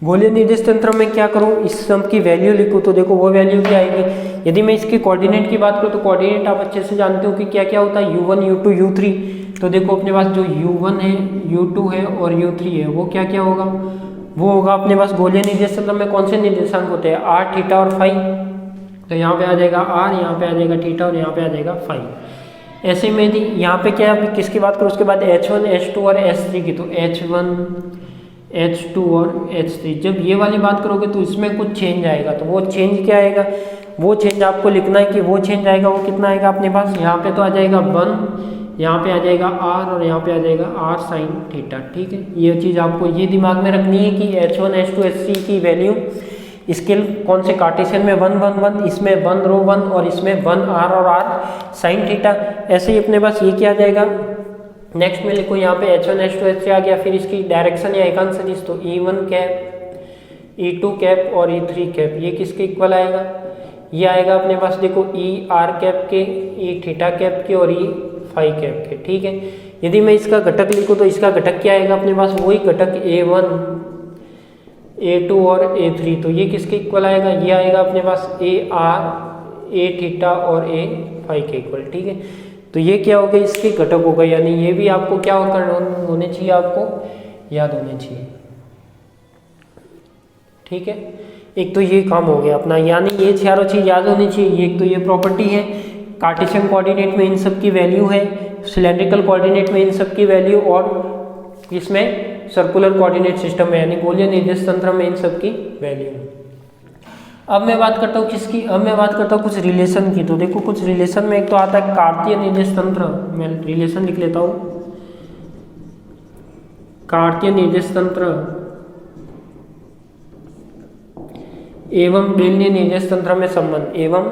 S1: गोलीय निर्देश तंत्र में क्या करूं, इस सब की वैल्यू लिखूं, तो देखो वो वैल्यू क्या आएगी। यदि मैं इसके कोऑर्डिनेट की बात करूं तो कोऑर्डिनेट आप अच्छे से जानते हो कि क्या क्या होता है, U1 U2 U3। तो देखो अपने पास जो U1 है, U2 है और U3 है वो क्या क्या होगा, वो होगा अपने पास गोलीय निर्देश तंत्र में कौन से निर्देशांक होते हैं, r, थीटा और फाई। तो यहाँ पे आ जाएगा r, यहाँ पे आ जाएगा थीटा और यहाँ पे आ जाएगा फाई। ऐसे में यदि यहाँ पे क्या किसकी बात करूँ, उसके बाद H1 H2 और H3 की, तो H1 H2 और H3, जब ये वाली बात करोगे तो इसमें कुछ चेंज आएगा। तो वो चेंज क्या आएगा, वो चेंज आपको लिखना है कि वो चेंज आएगा वो कितना आएगा अपने पास, यहाँ पे तो आ जाएगा 1, यहाँ पे आ जाएगा r और यहाँ पे आ जाएगा r साइन थीटा, ठीक है। ये चीज़ आपको ये दिमाग में रखनी है कि H1 H2 H3 की वैल्यू स्केल कौन से कार्टेशियन में 1 1 1, इसमें 1 रो 1 और इसमें 1 r और r साइन थीटा। ऐसे ही अपने पास ये क्या आ जाएगा, नेक्स्ट में लिखो यहाँ पे H1 H2 H3 आ गया, फिर इसकी डायरेक्शन या एकांक सदिश, तो E1 कैप E2 कैप और E3 कैप, ये किसके इक्वल आएगा, ये आएगा अपने पास देखो ई आर कैप के, ई थीटा कैप के और ई फाई कैप के, ठीक है। यदि मैं इसका घटक लिखूँ तो इसका घटक क्या आएगा अपने पास, वही घटक A1 A2 और A3, तो ये किसके इक्वल आएगा, ये आएगा अपने पास ए आर ए थीटा और ए फाई के इक्वल, ठीक है। तो ये क्या होगा, इसके घटक होगा, यानी ये भी आपको क्या होने चाहिए, आपको याद होने चाहिए, ठीक है। एक तो ये काम हो गया अपना, यानी ये चारों चीज याद होनी चाहिए। एक तो ये प्रॉपर्टी है, कार्टेशियन कोऑर्डिनेट में इन सब की वैल्यू है, सिलेंड्रिकल कोऑर्डिनेट में इन सब की वैल्यू, और इसमें सर्कुलर कोऑर्डिनेट सिस्टम में यानी गोलीय निर्देश तंत्र में इन सब की वैल्यू। अब मैं बात करता हूँ किसकी, अब मैं बात करता हूँ कुछ रिलेशन की। तो देखो कुछ रिलेशन में एक तो आता है कार्तीय निर्देश तंत्र, मैं रिलेशन लिख लेता हूँ, कार्तीय निर्देश तंत्र एवं बेलनीय निर्देश तंत्र में संबंध, एवं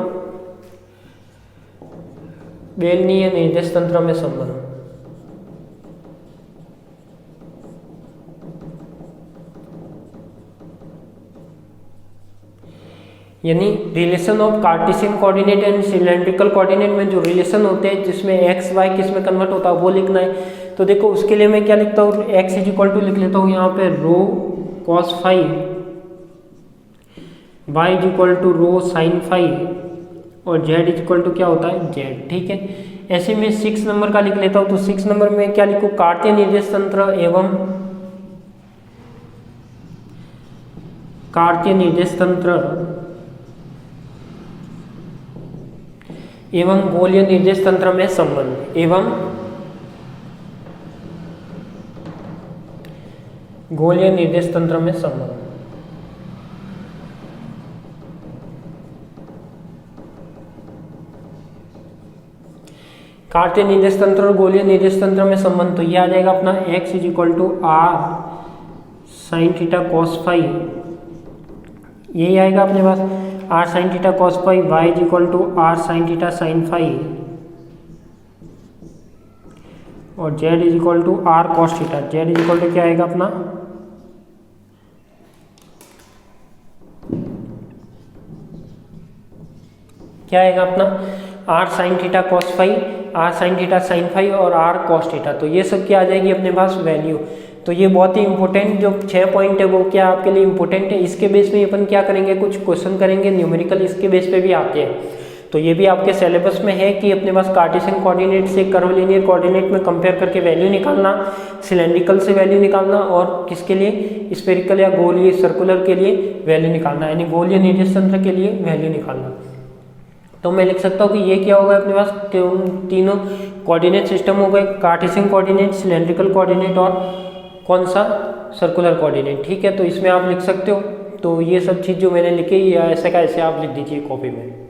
S1: बेलनीय निर्देश तंत्र में संबंध। यानी relation of Cartesian coordinate and cylindrical coordinate में जो रिलेशन होते हैं जिसमें एक्स वाई किस में कन्वर्ट होता है वो लिखना है। तो देखो उसके लिए मैं क्या लिखता हूँ, एक्स इज इक्वल टू लिख लेता हूँ यहाँ पे rho cos phi, Y is equal to rho sine phi, और जेड इज इक्वल टू क्या होता है जेड, ठीक है। ऐसे में 6 नंबर का लिख लेता हूँ। तो 6 नंबर में क्या लिखूँ, कार्तीय निर्देश तंत्र एवं कार्तीय निर्देश तंत्र एवं गोलीय निर्देश तंत्र में संबंध, एवं गोलीय निर्देश तंत्र में संबंध। कार्तीय निर्देश तंत्र और गोलीय निर्देश तंत्र में संबंध, तो ये आ जाएगा अपना x is equal to R sine theta cos phi, यही आएगा अपने पास R sine theta cos phi, Y is equal to R sine theta sine phi, और Z is equal to R cos theta. Z is equal to क्या आएगा अपना क्या आएगा अपना R sine theta cos phi, R sine theta sine phi और R cos theta. तो ये सब क्या आ जाएगी अपने पास वैल्यू। तो ये बहुत ही इंपॉर्टेंट जो 6 पॉइंट है वो क्या आपके लिए इंपॉर्टेंट है। इसके बेस पे अपन क्या करेंगे, कुछ क्वेश्चन करेंगे न्यूमेरिकल, इसके बेस पे भी आते हैं। तो ये भी आपके सिलेबस में है कि अपने पास कार्टेशियन कोऑर्डिनेट से कर्वलिनियर कोऑर्डिनेट में कंपेयर करके वैल्यू निकालना, सिलेंड्रिकल से वैल्यू निकालना, और किसके लिए स्फेरिकल या गोलीय सर्कुलर के लिए वैल्यू निकालना, यानी गोलीय निर्देश तंत्र के लिए वैल्यू निकालना। तो मैं लिख सकता हूँ कि ये क्या होगा अपने पास तीनों कोऑर्डिनेट सिस्टम हो गए, कार्टेशियन कोऑर्डिनेट, सिलेंड्रिकल कोऑर्डिनेट और कौन सा सर्कुलर कोऑर्डिनेट, ठीक है। तो इसमें आप लिख सकते हो। तो ये सब चीज़ जो मैंने लिखी या ऐसे का ऐसे आप लिख दीजिए कॉपी में।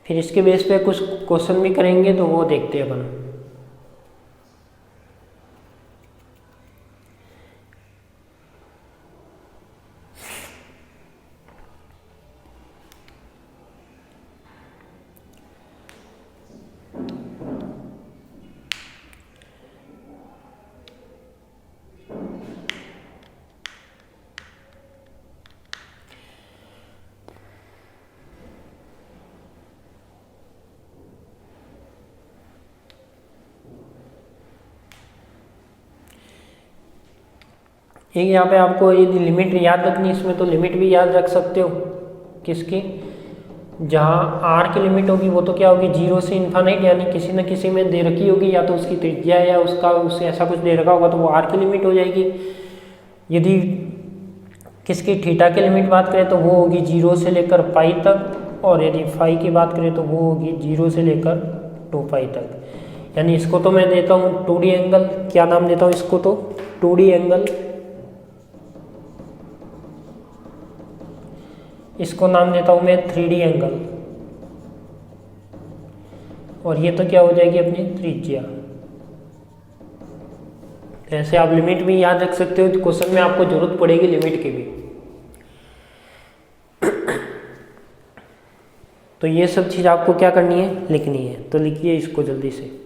S1: फिर इसके बेस पे कुछ क्वेश्चन भी करेंगे तो वो देखते हैं अपन। एक यहाँ पे आपको यदि लिमिट याद रखनी है इसमें, तो लिमिट भी याद रख सकते हो किसकी, जहाँ आर की लिमिट होगी वो तो क्या होगी 0 से इन्फानाइट, यानी किसी न किसी में दे रखी होगी, या तो उसकी त्रिज्या या उससे ऐसा कुछ दे रखा होगा तो वो आर की लिमिट हो जाएगी। यदि किसकी थीटा की लिमिट बात करें तो वो होगी 0 से लेकर पाई तक, और यदि फाई की बात करें तो वो होगी 0 से लेकर 2 पाई तक। यानी इसको तो मैं देता हूँ 2D एंगल, क्या नाम देता हूँ इसको, तो 2D एंगल, इसको नाम देता हूं मैं 3D एंगल, और ये तो क्या हो जाएगी अपनी त्रिज्या। ऐसे आप लिमिट भी याद रख सकते हो, क्वेश्चन में आपको जरूरत पड़ेगी लिमिट की भी। तो ये सब चीज आपको क्या करनी है, लिखनी है। तो लिखिए इसको जल्दी से।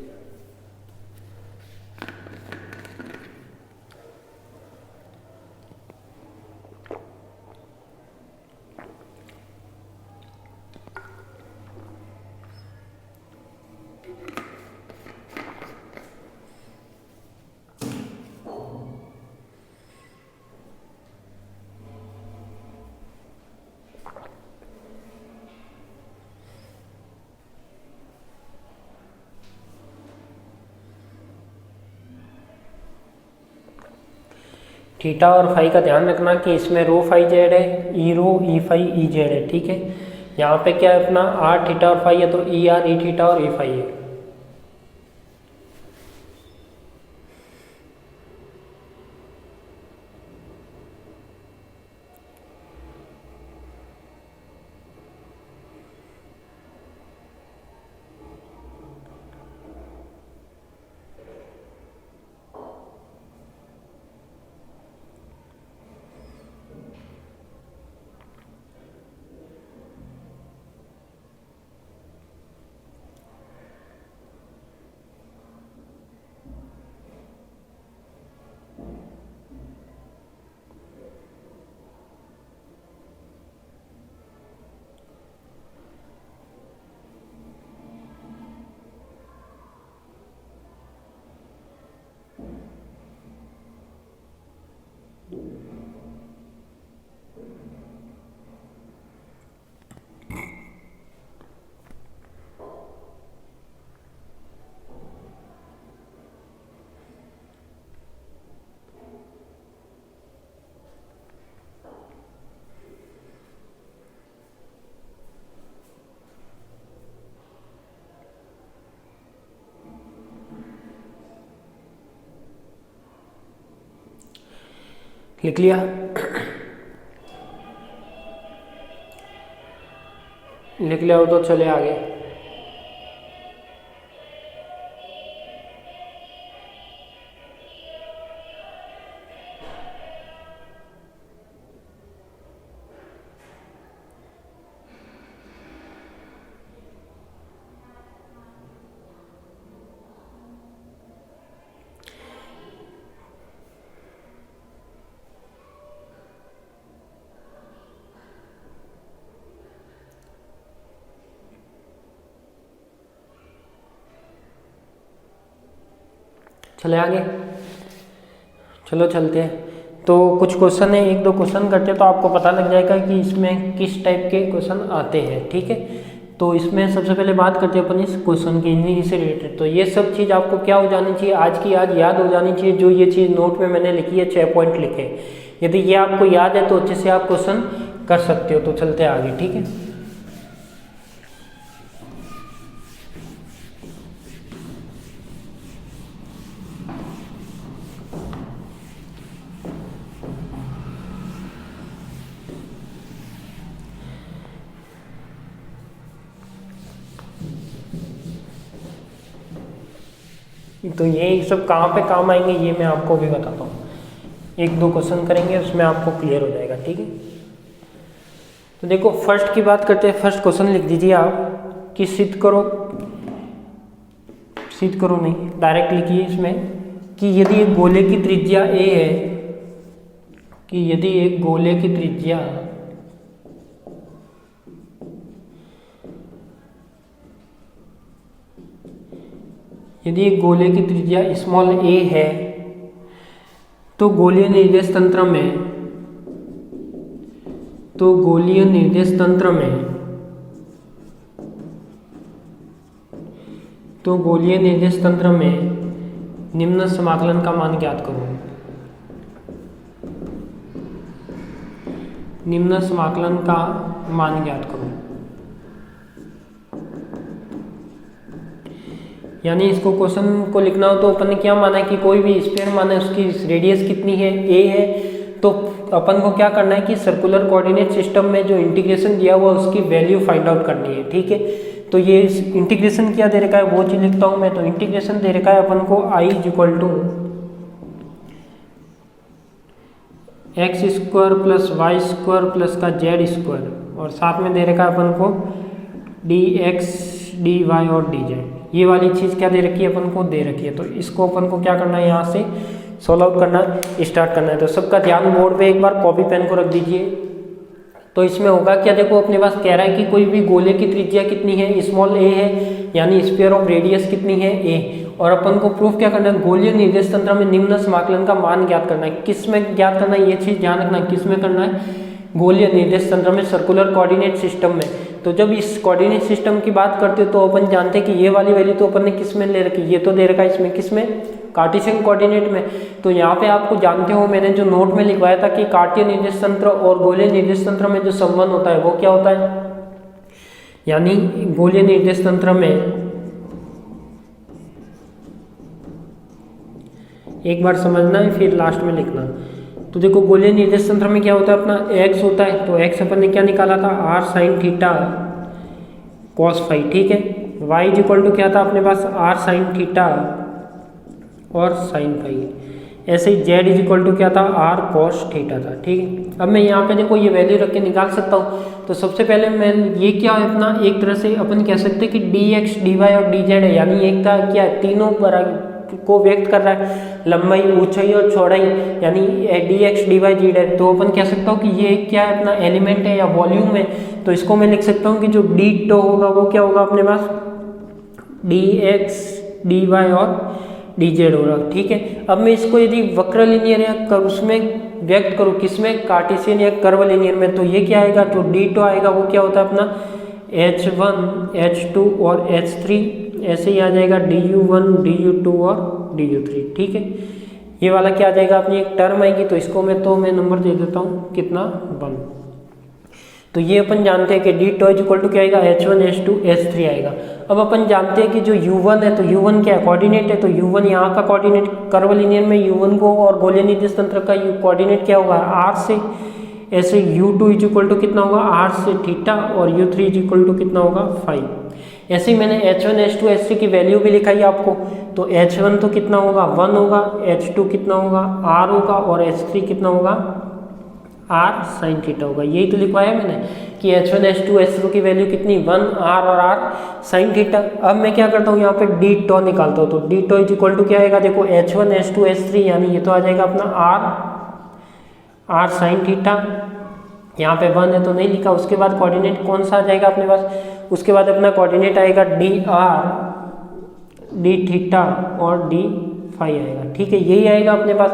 S1: थीटा और फाई का ध्यान रखना कि इसमें रो फाई जेड है, ई रो ई फाई ई जेड है, ठीक है। यहाँ पे क्या है अपना आर थीटा और फाई है, तो ई आर ई थीटा और ई फाई है। लिख लिया? लिख लिया हो तो चले आगे। चले आगे, चलो चलते हैं। तो कुछ क्वेश्चन है, एक दो क्वेश्चन करते हैं तो आपको पता लग जाएगा कि इसमें किस टाइप के क्वेश्चन आते हैं, ठीक है। तो इसमें सबसे पहले बात करते हैं अपन इस क्वेश्चन की इन्हीं से रिलेटेड। तो ये सब चीज़ आपको क्या हो जानी चाहिए, आज की आज याद हो जानी चाहिए। जो ये चीज़ नोट में मैंने लिखी है, 6 पॉइंट लिखे, यदि ये आपको याद है तो अच्छे से आप क्वेश्चन कर सकते हो। तो चलते हैं आगे, ठीक है। तो ये सब कहाँ पे काम आएंगे ये मैं आपको भी बताता हूँ। एक दो क्वेश्चन करेंगे उसमें आपको क्लियर हो जाएगा, ठीक है। तो देखो फर्स्ट की बात करते हैं। फर्स्ट क्वेश्चन लिख दीजिए आप कि सिद्ध करो नहीं, डायरेक्ट लिखिए इसमें कि यदि एक गोले की त्रिज्या a है, कि यदि एक गोले की त्रिज्या स्मॉल a है, तो गोलीय निर्देश तंत्र में निम्न समाकलन का मान ज्ञात करो। निम्न समाकलन का मान ज्ञात करो। यानी इसको क्वेश्चन को लिखना हो तो अपन ने क्या माना है कि कोई भी स्फीयर माना है, उसकी रेडियस कितनी है, a है। तो अपन को क्या करना है कि सर्कुलर कोऑर्डिनेट सिस्टम में जो इंटीग्रेशन दिया हुआ उसकी वैल्यू फाइंड आउट करनी है, ठीक है। तो ये इंटीग्रेशन क्या दे रखा है वो चीज लिखता हूं मैं। तो इंटीग्रेशन दे रखा है अपन को I = x² + y² + का z², और साथ में दे रखा है अपन को dx dy और dz। ये वाली चीज़ क्या दे रखी है अपन को, दे रखी है। तो इसको अपन को क्या करना है, यहाँ से सॉल्व आउट करना, स्टार्ट करना है। तो सबका ध्यान बोर्ड पे एक बार कॉपी पेन को रख दीजिए। तो इसमें होगा क्या, देखो अपने पास कह रहा है कि कोई भी गोले की त्रिज्या कितनी है, स्मॉल a है, यानी स्फीयर ऑफ रेडियस कितनी है, a। और अपन को प्रूफ क्या करना है, गोलीय निर्देश तंत्र में निम्न समाकलन का मान ज्ञात करना है। किस में ज्ञात करना है, ये चीज़ ध्यान रखना है, किस में करना है, गोलीय निर्देश तंत्र में, सर्कुलर कोऑर्डिनेट सिस्टम में। तो जब इस कोऑर्डिनेट सिस्टम की बात करते हो तो अपन जानते हैं कि ये वाली वैल्यू तो अपन ने किस में ले रखी, ये तो दे रखा है इसमें, किसमें, कार्टेशियन कोऑर्डिनेट में। तो यहाँ पे आपको जानते हो मैंने जो नोट में लिखवाया था कि कार्तीय निर्देश तंत्र और गोलीय निर्देश तंत्र में जो संबंध होता है वो क्या होता है, यानी गोलीय निर्देश तंत्र में एक बार समझना है फिर लास्ट में लिखना। तो देखो गोलीय निर्देश तंत्र में क्या होता है, अपना x होता है, तो x अपन ने क्या निकाला था, r sine theta cos phi, ठीक है। y इज इक्वल टू क्या था अपने पास, r साइन थीटा और साइन फाई। ऐसे ही z इज इक्वल टू क्या था, r कॉस थीटा था, ठीक है। अब मैं यहाँ पे देखो ये वैल्यू रख के निकाल सकता हूँ। तो सबसे पहले मैं ये क्या है अपना, एक तरह से अपन कह सकते हैं कि dx dy और dz है, यानी एक था क्या है, तीनों को व्यक्त कर रहा है, लंबाई, ऊंचाई और चौड़ाई, यानी dx dy z। तो अपन कह सकता हूँ कि ये क्या है अपना एलिमेंट है या वॉल्यूम है। तो इसको मैं लिख सकता हूँ कि जो d टो होगा वो क्या होगा अपने पास, dx dy और dz होगा, ठीक है। अब मैं इसको यदि वक्र लीनियर या उसमें व्यक्त करूँ, किसमें, कार्टेशियन या कर्व लीनियर में, तो ये क्या आएगा, जो d टो आएगा वो क्या होता है अपना h1 h2 और h3, ऐसे ही आ जाएगा du1 du2 और du3, ठीक है। ये वाला क्या आ जाएगा अपनी एक टर्म आएगी, तो इसको मैं नंबर दे देता हूँ कितना, 1। तो ये अपन जानते हैं कि D tau is equal to क्या आएगा, h1 h2 h3 आएगा। अब अपन जानते हैं कि जो u1 है, तो u1 क्या है, कोऑर्डिनेट है, तो u1 यहाँ का कोऑर्डिनेट कर्व लीनियर में u1 को और गोलीय निर्देश तंत्र का कोऑर्डिनेट क्या होगा, r से। ऐसे u2 इज इक्वल टू कितना होगा, r से थीटा, और u3 इज इक्वल टू कितना होगा, 5। ऐसे ही मैंने h1 h2 h3 की वैल्यू भी लिखाई आपको। तो h1 तो कितना होगा, 1 होगा, h2 कितना होगा, r होगा, और h3 कितना होगा, r साइन थीटा होगा। यही तो लिखवाया मैंने कि h1 h2 h3 की वैल्यू कितनी, 1 r और r साइन थीटा। अब मैं क्या करता हूँ यहाँ पे डी टो निकालता हूँ। तो D tau is equal to क्या आएगा, देखो h1 h2 h3, यानी ये तो आ जाएगा अपना r साइन थीटा। यहाँ पे 1 है तो नहीं लिखा। उसके बाद कोऑर्डिनेट कौन सा आ जाएगा अपने पास, उसके बाद अपना कोऑर्डिनेट आएगा डी आर, डी थीटा और डी फाई आएगा, ठीक है। यही आएगा अपने पास।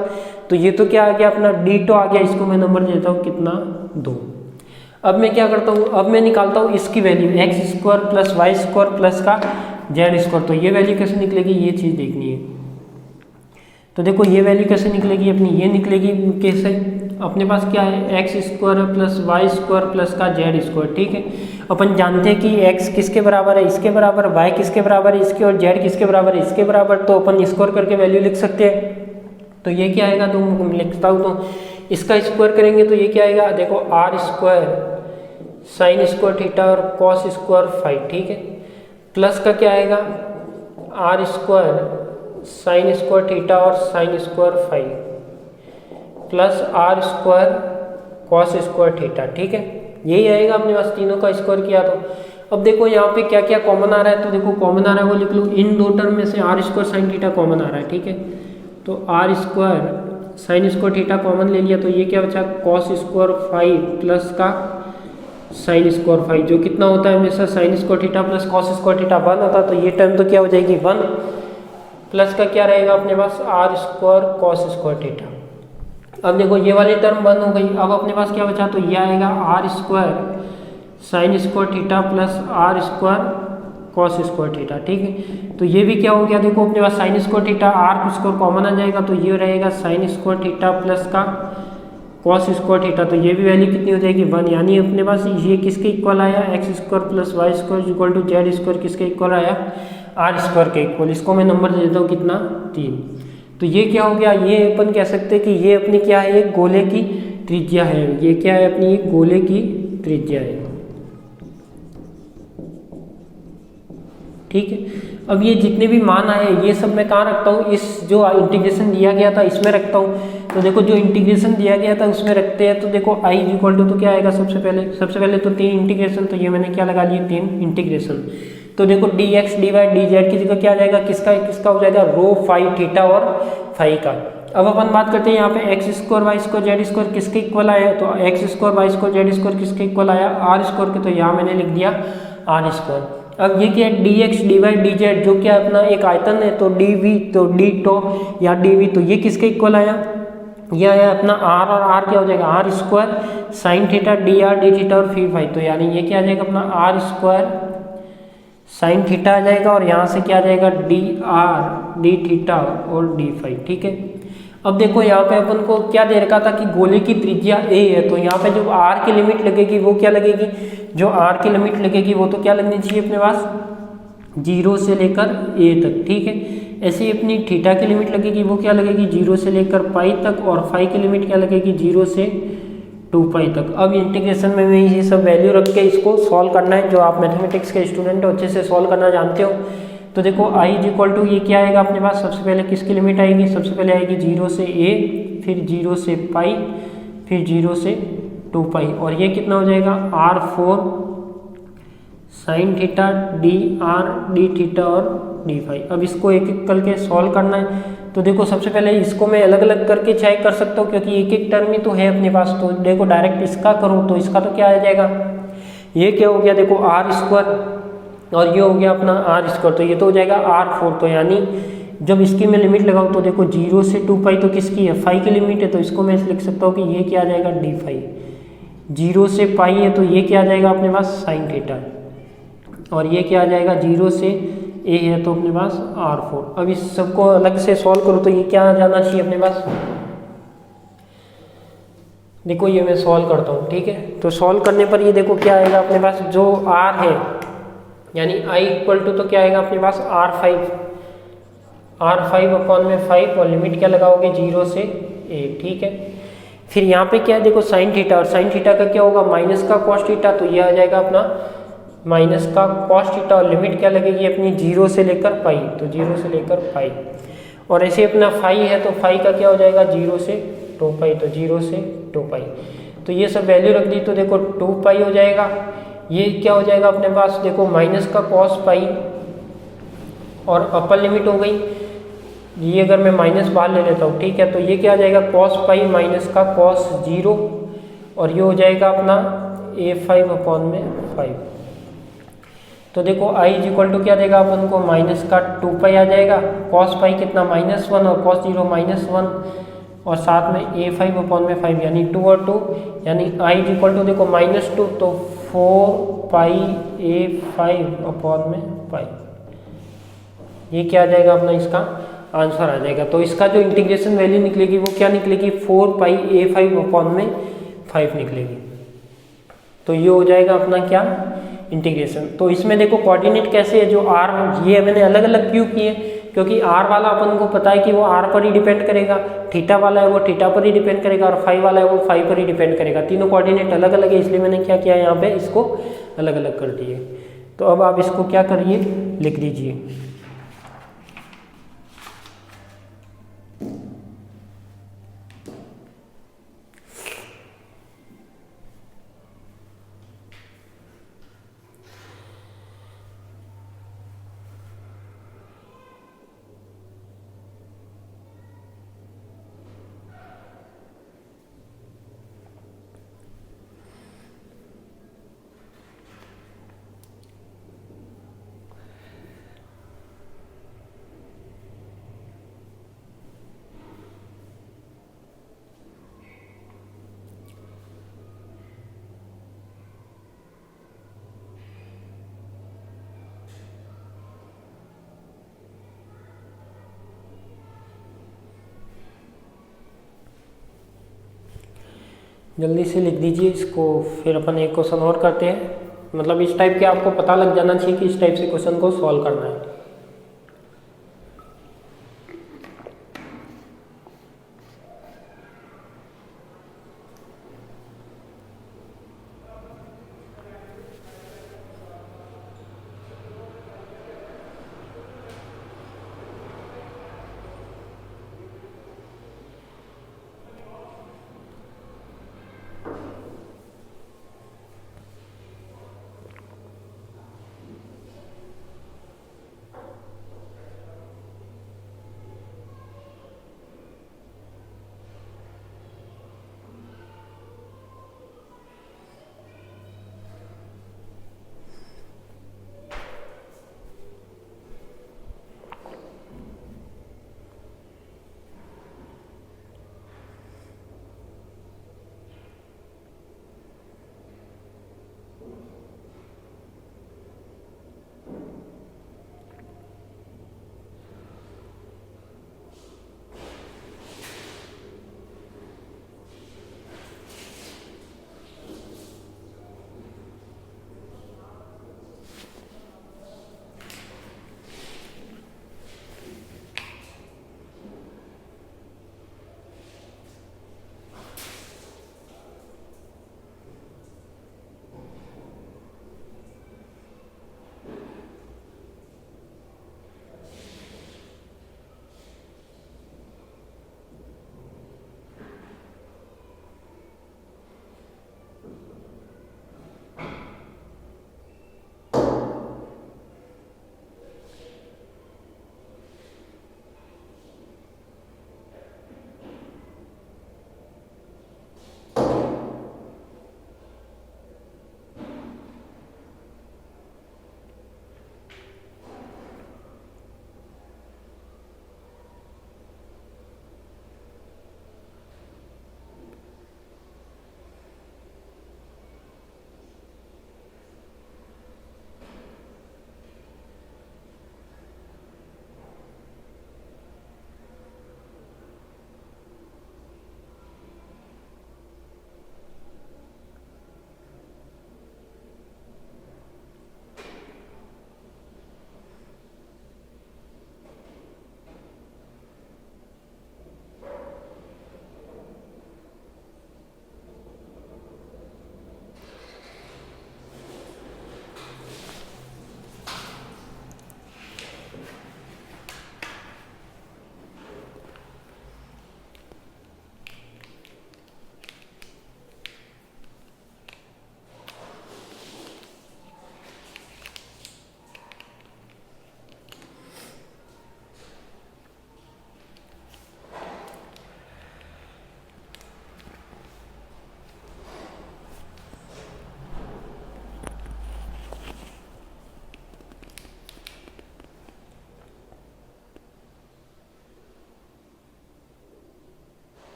S1: तो ये तो क्या आ गया अपना डी टो आ गया, इसको मैं नंबर देता हूँ कितना, 2। अब मैं क्या करता हूँ, अब मैं निकालता हूँ इसकी value X square plus Y square plus का जेड स्क्वायर। तो ये वैल्यू कैसे निकलेगी, ये चीज़ देखनी है। तो देखो ये वैल्यू कैसे निकलेगी अपनी, ये निकलेगी कैसे, अपने पास क्या है, X square plus Y square plus का जेड स्क्वायर, ठीक है। अपन जानते हैं कि एक्स किसके बराबर है, इसके बराबर, वाई किसके बराबर है, इसके, और जेड किसके बराबर है, इसके बराबर। तो अपन स्क्वायर करके वैल्यू लिख सकते हैं। तो ये क्या आएगा, तो लिखता हूँ, तो इसका स्क्वायर करेंगे तो ये क्या आएगा, देखो R square sine square theta और कॉस स्क्वायर फाई, ठीक है। प्लस का क्या आएगा, R square sine square theta और sine square phi plus R square cos square theta, ठीक है। यही आएगा अपने पास, तीनों का स्क्वायर किया। तो अब देखो यहाँ पे क्या क्या कॉमन आ रहा है, तो देखो कॉमन आ रहा है वो लिख लो, इन दो टर्म में से R square sine theta common आ रहा है, ठीक है। तो R square sine square theta common ले लिया, तो ये क्या बचा, कॉस स्क्वायर फाई प्लस का साइन स्क्वायर फाई, जो कितना होता है हमेशा sine square theta plus cos square theta 1 होता है। तो ये टर्म तो क्या हो जाएगी 1, प्लस का क्या रहेगा अपने पास, R square cos square theta. अब देखो ये वाली टर्म 1 हो गई। अब अपने पास क्या बचा, तो ये आएगा R square sine square theta plus R square cos square theta, ठीक है। तो ये भी क्या हो गया, देखो अपने पास sine square theta R square common आ जाएगा, तो ये रहेगा साइन स्क्वायर थीटा प्लस का कॉस स्क्वायर थीटा। तो ये भी वैल्यू कितनी हो जाएगी, 1, यानी अपने पास ये किसके इक्वल आया, X square plus Y square equal to Z square किसके इक्वल आया, आर स्क्वायर के इक्वल। इसको मैं नंबर दे देता हूँ कितना, 3। तो ये क्या हो गया, ये अपन कह सकते हैं कि ये अपनी क्या है, एक गोले की त्रिज्या है। ये क्या है अपनी, एक गोले की त्रिज्या है, ठीक है। अब ये जितने भी मान आए ये सब मैं कहाँ रखता हूँ, इस जो इंटीग्रेशन दिया गया था इसमें रखता हूँ। तो देखो जो इंटीग्रेशन दिया गया था उसमें रखते हैं। तो देखो आई इक्वल टू तो क्या आएगा, सबसे पहले तो 3 इंटीग्रेशन, तो ये मैंने क्या लगा लिया, 3 इंटीग्रेशन। तो देखो D X D Y D Z की जगह क्या आ जाएगा, किसका हो जाएगा, रो फाई थीटा और फाई का। अब अपन बात करते हैं यहाँ पे X square Y square Z square किसके इक्वल आया, तो X square Y square Z square किसके इक्वल आया, आर स्क्वायर के। तो यहाँ मैंने लिख दिया आर स्क्वायर। अब ये क्या है, D X D Y D Z, जो क्या अपना एक आयतन है, तो डी वी तो डी टो या डी वी, तो ये किसके इक्वल आया, यह है अपना आर, और आर क्या हो जाएगा R square sine theta D R D theta और फिर फाई। तो यानी ये क्या आ जाएगा अपना आर स्क्वायर साइन थीटा आ जाएगा, और यहाँ से क्या आ जाएगा डी आर डी थीटा और डी फाई। ठीक है, अब देखो यहाँ पे अपन को क्या दे रखा था कि गोले की त्रिज्या ए है, तो यहाँ पे जो आर की लिमिट लगेगी वो क्या लगेगी, जो आर की लिमिट लगेगी वो तो क्या लगनी चाहिए अपने पास 0 से लेकर ए तक। ठीक है, ऐसे ही अपनी थीटा की लिमिट लगेगी वो क्या लगेगी 0 से लेकर पाई तक, और फाई की लिमिट क्या लगेगी 0 से 2 पाई तक। अब इंटीग्रेशन में ये सब वैल्यू रख के इसको सॉल्व करना है। जो आप मैथमेटिक्स के स्टूडेंट हो अच्छे से सॉल्व करना जानते हो, तो देखो i इज इक्वल टू ये क्या आएगा अपने पास, सबसे पहले किसकी लिमिट आएगी, सबसे पहले आएगी 0 से a, फिर 0 से पाई, फिर 0 से 2 पाई, और ये कितना हो जाएगा r4 sign theta D R D theta और डी फाई। अब इसको एक एक करके सॉल्व करना है। तो देखो सबसे पहले इसको मैं अलग अलग करके चेक कर सकता हूँ, क्योंकि एक एक टर्म ही तो है अपने पास। तो देखो डायरेक्ट इसका करूँ तो इसका तो क्या आ जाएगा, ये क्या हो गया देखो आर स्क्वायर, और ये हो गया अपना आर स्क्वायर, तो ये तो हो जाएगा r4। तो यानी जब इसकी मैं लिमिट लगाऊँ तो देखो 0 से 2 पाई तो किसकी है, फाई की लिमिट है, तो इसको मैं लिख सकता हूँ कि ये क्या आ जाएगा डी फाई। 0 से पाई है तो ये क्या आ जाएगा अपने पास साइन थीटा, और ये क्या आ जाएगा 0 से ए है तो अपने पास r4। अब इस सबको अलग से सॉल्व करो तो ये क्या आ जाना चाहिए अपने पास, देखो ये मैं सॉल्व करता हूँ। ठीक है, तो सॉल्व करने पर ये देखो क्या आएगा अपने पास, जो r है यानी i इक्वल टू तो क्या आएगा अपने पास r5 अपॉन में 5, और लिमिट क्या लगाओगे 0 से a। ठीक है, फिर यहाँ पे क्या है देखो साइन थीटा, और साइन थीटा का क्या होगा माइनस का कॉस थीटा, तो ये आ जाएगा अपना माइनस का कॉस थीटा, और लिमिट क्या लगेगी अपनी 0 से लेकर पाई, तो 0 से लेकर पाई, और ऐसे अपना फाई है तो फाई का क्या हो जाएगा 0 से 2 पाई, तो 0 से 2 पाई। तो ये सब वैल्यू रख दी तो देखो 2 पाई हो जाएगा, ये क्या हो जाएगा अपने पास देखो माइनस का कॉस पाई, और अपर लिमिट हो गई ये, अगर मैं माइनस बाहर ले लेता हूँ ठीक है, तो ये क्या आ जाएगा कॉस पाई माइनस का कॉस 0, और ये हो जाएगा अपना a5 अपॉन में 5। तो देखो i इज इक्वल टू क्या देगा अपन को माइनस का 2 पाई आ जाएगा, कॉस पाई कितना -1 और कॉस 0 -1, और साथ में a5 अपॉन में 5 यानी 2 और 2, यानी i इज इक्वल टू देखो -2 तो 4 पाई a5 अपॉन में 5, ये क्या आ जाएगा अपना इसका आंसर आ जाएगा। तो इसका जो इंटीग्रेशन वैल्यू निकलेगी वो क्या निकलेगी 4 पाई a5 अपॉन में 5 निकलेगी। तो ये हो जाएगा अपना क्या इंटीग्रेशन। तो इसमें देखो कोऑर्डिनेट कैसे है, जो r ये मैंने अलग अलग क्यों किए, क्योंकि r वाला अपन को पता है कि वो r पर ही डिपेंड करेगा, थीटा वाला है वो थीटा पर ही डिपेंड करेगा, और फाई वाला है वो फाई पर ही डिपेंड करेगा। तीनों कोऑर्डिनेट अलग अलग है, इसलिए मैंने क्या किया यहाँ पे इसको अलग अलग कर दिए। तो अब आप इसको क्या करिए लिख दीजिए। जल्दी से लिख दीजिए इसको, फिर अपन एक क्वेश्चन और करते हैं। मतलब इस टाइप के आपको पता लग जाना चाहिए कि इस टाइप से क्वेश्चन को सॉल्व करना है।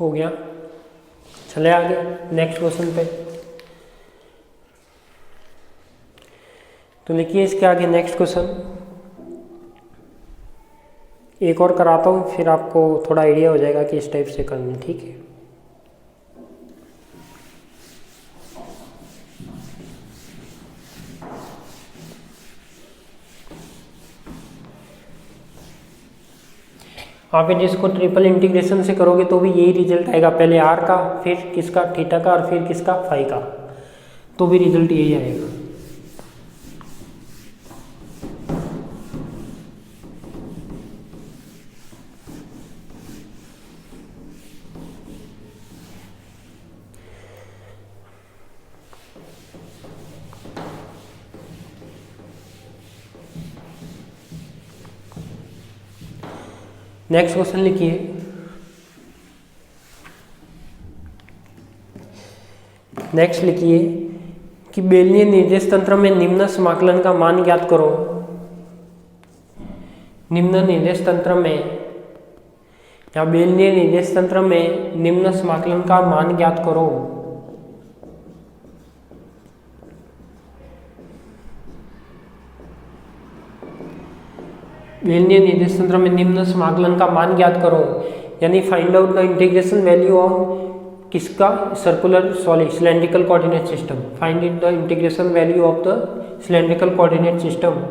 S1: हो गया। चले आगे नेक्स्ट क्वेश्चन पे। तो लिखिए इसके आगे नेक्स्ट क्वेश्चन, एक और कराता हूँ फिर आपको थोड़ा आइडिया हो जाएगा कि इस टाइप से करना, ठीक है। आप जिसको ट्रिपल इंटीग्रेशन से करोगे तो भी यही रिजल्ट आएगा, पहले आर का, फिर किसका, थीटा का, और फिर किसका, फाई का, तो भी रिजल्ट यही आएगा। नेक्स्ट क्वेश्चन लिखिए, नेक्स्ट लिखिए कि बेलनीय निर्देश तंत्र में निम्न समाकलन का मान ज्ञात करो। निम्न निर्देश तंत्र में या बेलनीय निर्देश तंत्र में निम्न समाकलन का मान ज्ञात करो। बेलनीय निर्देश तंत्र में निम्न समाकलन का मान ज्ञात करो, यानी find out the integration value of किसका, circular sorry cylindrical coordinate system. Find it the integration value of the cylindrical coordinate system.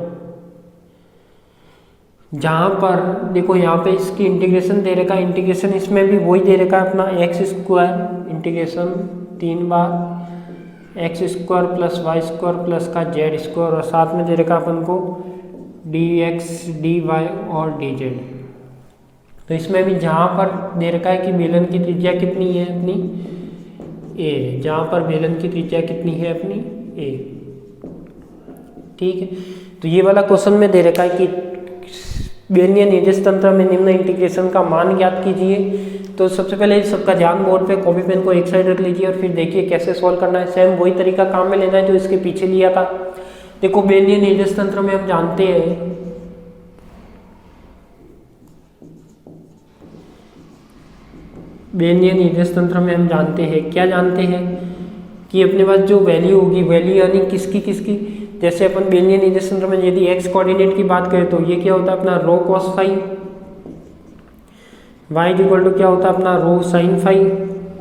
S1: जहां पर देखो यहाँ पे इसकी इंटीग्रेशन दे रखा है, इंटीग्रेशन इसमें भी वही दे रखा है अपना एक्स स्क्वायर इंटीग्रेशन 3 बार X square plus Y square plus का जेड स्क्वायर, और साथ में दे रखा अपन को dx dy और dz। तो इसमें भी जहाँ पर दे रखा है कि बेलन की त्रिज्या कितनी है अपनी a, जहाँ पर बेलन की त्रिज्या कितनी है अपनी a, ठीक है। तो ये वाला क्वेश्चन में दे रखा है कि बेलनीय निर्देश तंत्र में निम्न इंटीग्रेशन का मान ज्ञात कीजिए। तो सबसे पहले सबका ध्यान बोर्ड पे कॉपी पेन को एक साइड रख लीजिए और फिर देखिए कैसे सॉल्व करना है। सेम वही तरीका काम में लेना है जो इसके पीछे लिया था। देखो बेलनीय निर्देश तंत्र में हम जानते हैं बेलनीय निर्देश तंत्र में हम जानते हैं क्या जानते हैं कि अपने पास जो वैल्यू होगी, वैल्यू यानी किसकी किसकी, जैसे अपन बेलनीय निर्देश तंत्र में यदि एक्स कोऑर्डिनेट की बात करें तो ये क्या होता है अपना rho cos phi, Y is equal to क्या होता है अपना रो साइन फाई,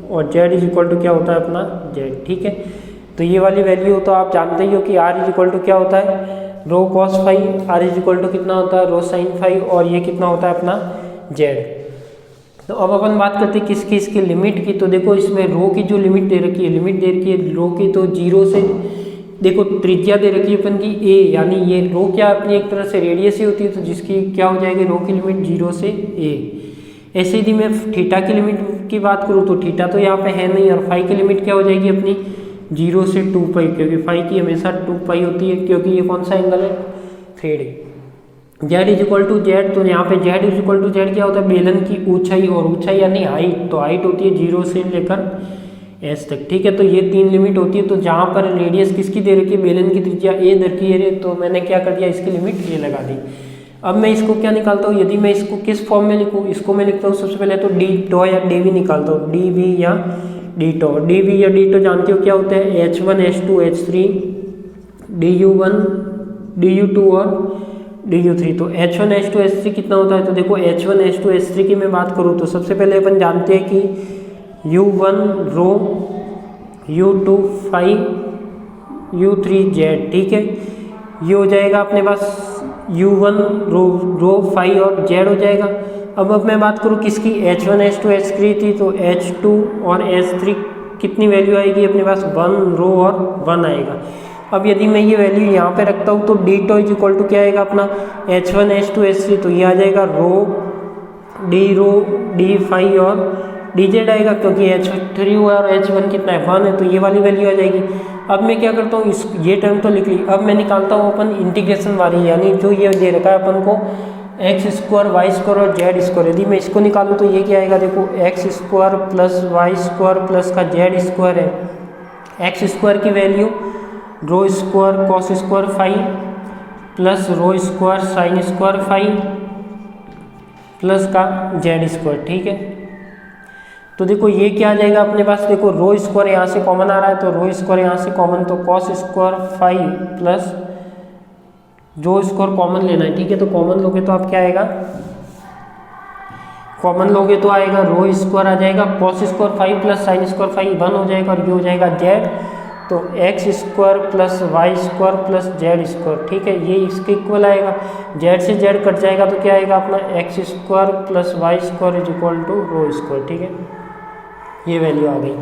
S1: और जेड इज इक्वल टू क्या होता है अपना जेड, ठीक है। तो ये वाली वैल्यू हो तो आप जानते ही हो कि आर इज इक्वल टू क्या होता है rho cos phi, R is equal to कितना होता है रो साइन फाई, और ये कितना होता है अपना जेड। तो अब अपन बात करते हैं किसकी, इसकी लिमिट की। तो देखो इसमें रो की जो लिमिट दे रखी है, लिमिट दे रखी है रो की, तो 0 से देखो त्रिज्या दे रखी है अपन की a, यानी ये रो क्या अपनी एक तरह से रेडियस ही होती है, तो जिसकी क्या हो जाएगी रो की लिमिट 0 से a। ऐसे यदि मैं थीटा की लिमिट की बात करूँ तो थीटा तो यहाँ पे है नहीं, और फाई की लिमिट क्या हो जाएगी अपनी 0 से 2 पाई, क्योंकि फाई की हमेशा 2 पाई होती है, क्योंकि ये कौन सा एंगल है थ्रेड है। Z is equal to Z, तो यहाँ पे Z is equal to Z क्या होता है बेलन की ऊंचाई, और ऊंचाई यानी हाइट, तो हाइट होती है 0 से लेकर एस तक, ठीक है। तो ये 3 लिमिट होती है। तो जहाँ पर रेडियस किसकी दे रखी है बेलन की त्रिज्या ए दे रखी है, तो मैंने क्या कर दिया इसकी लिमिट ये लगा दी। अब मैं इसको क्या निकालता हूँ, यदि मैं इसको किस फॉर्म में लिखूँ, इसको मैं लिखता हूँ सबसे पहले तो डी टो या डी वी निकालता हूँ, डी वी या डी टो। डी वी या डी टो जानते हो क्या होता है H1 H2 H3 DU1 DU2 और DU3। तो H1 H2 H3 कितना होता है, तो देखो H1 H2 H3 की मैं बात करूँ तो सबसे पहले अपन जानते हैं कि U1 रो U2 फाई U3 जेड, ठीक है। ये हो जाएगा अपने पास U1 रो फाई और जेड हो जाएगा। अब मैं बात करूँ किसकी H1 H2 H3 थी, तो H2 और H3 कितनी वैल्यू आएगी अपने पास 1 रो और 1 आएगा। अब यदि मैं ये वैल्यू यहाँ पे रखता हूँ तो D tau is equal to क्या आएगा अपना H1 H2 H3, तो ये आ जाएगा रो डी फाई और डी जेड आएगा, क्योंकि H3 हुआ और H1 कितना है 1 है, तो ये वाली वैल्यू आ जाएगी। अब मैं क्या करता हूँ ये टर्म तो लिख ली, अब मैं निकालता हूँ अपन इंटीग्रेशन वाली, यानी जो ये दे रखा है अपन को एक्स स्क्वायर वाई स्क्वायर और जेड स्क्वायर। यदि मैं इसको निकालूँ तो ये क्या आएगा, देखो X square plus Y square plus का जेड स्क्वायर है। एक्स स्क्वायर की value rho square cos square phi plus rho square sine square phi plus का जेड स्क्वायर, ठीक है। तो देखो ये क्या आ जाएगा अपने पास, देखो रो स्क्वायर यहाँ से कॉमन आ रहा है तो रो स्क्वायर यहाँ से कॉमन, तो कॉस स्क्वायर 5 प्लस जो स्क्वायर कॉमन लेना है, ठीक है। तो कॉमन लोगे तो आप क्या आएगा, कॉमन लोगे तो आएगा रो स्क्वायर आ जाएगा, cos square 5 plus sine square 5 1 हो जाएगा, और ये हो जाएगा जेड, तो X square plus Y square plus Z square, ठीक है। ये इसके इक्वल आएगा, जेड से जेड कट जाएगा तो क्या आएगा अपना X square plus Y square is equal to rho square, ठीक है। ये वैल्यू आ गई।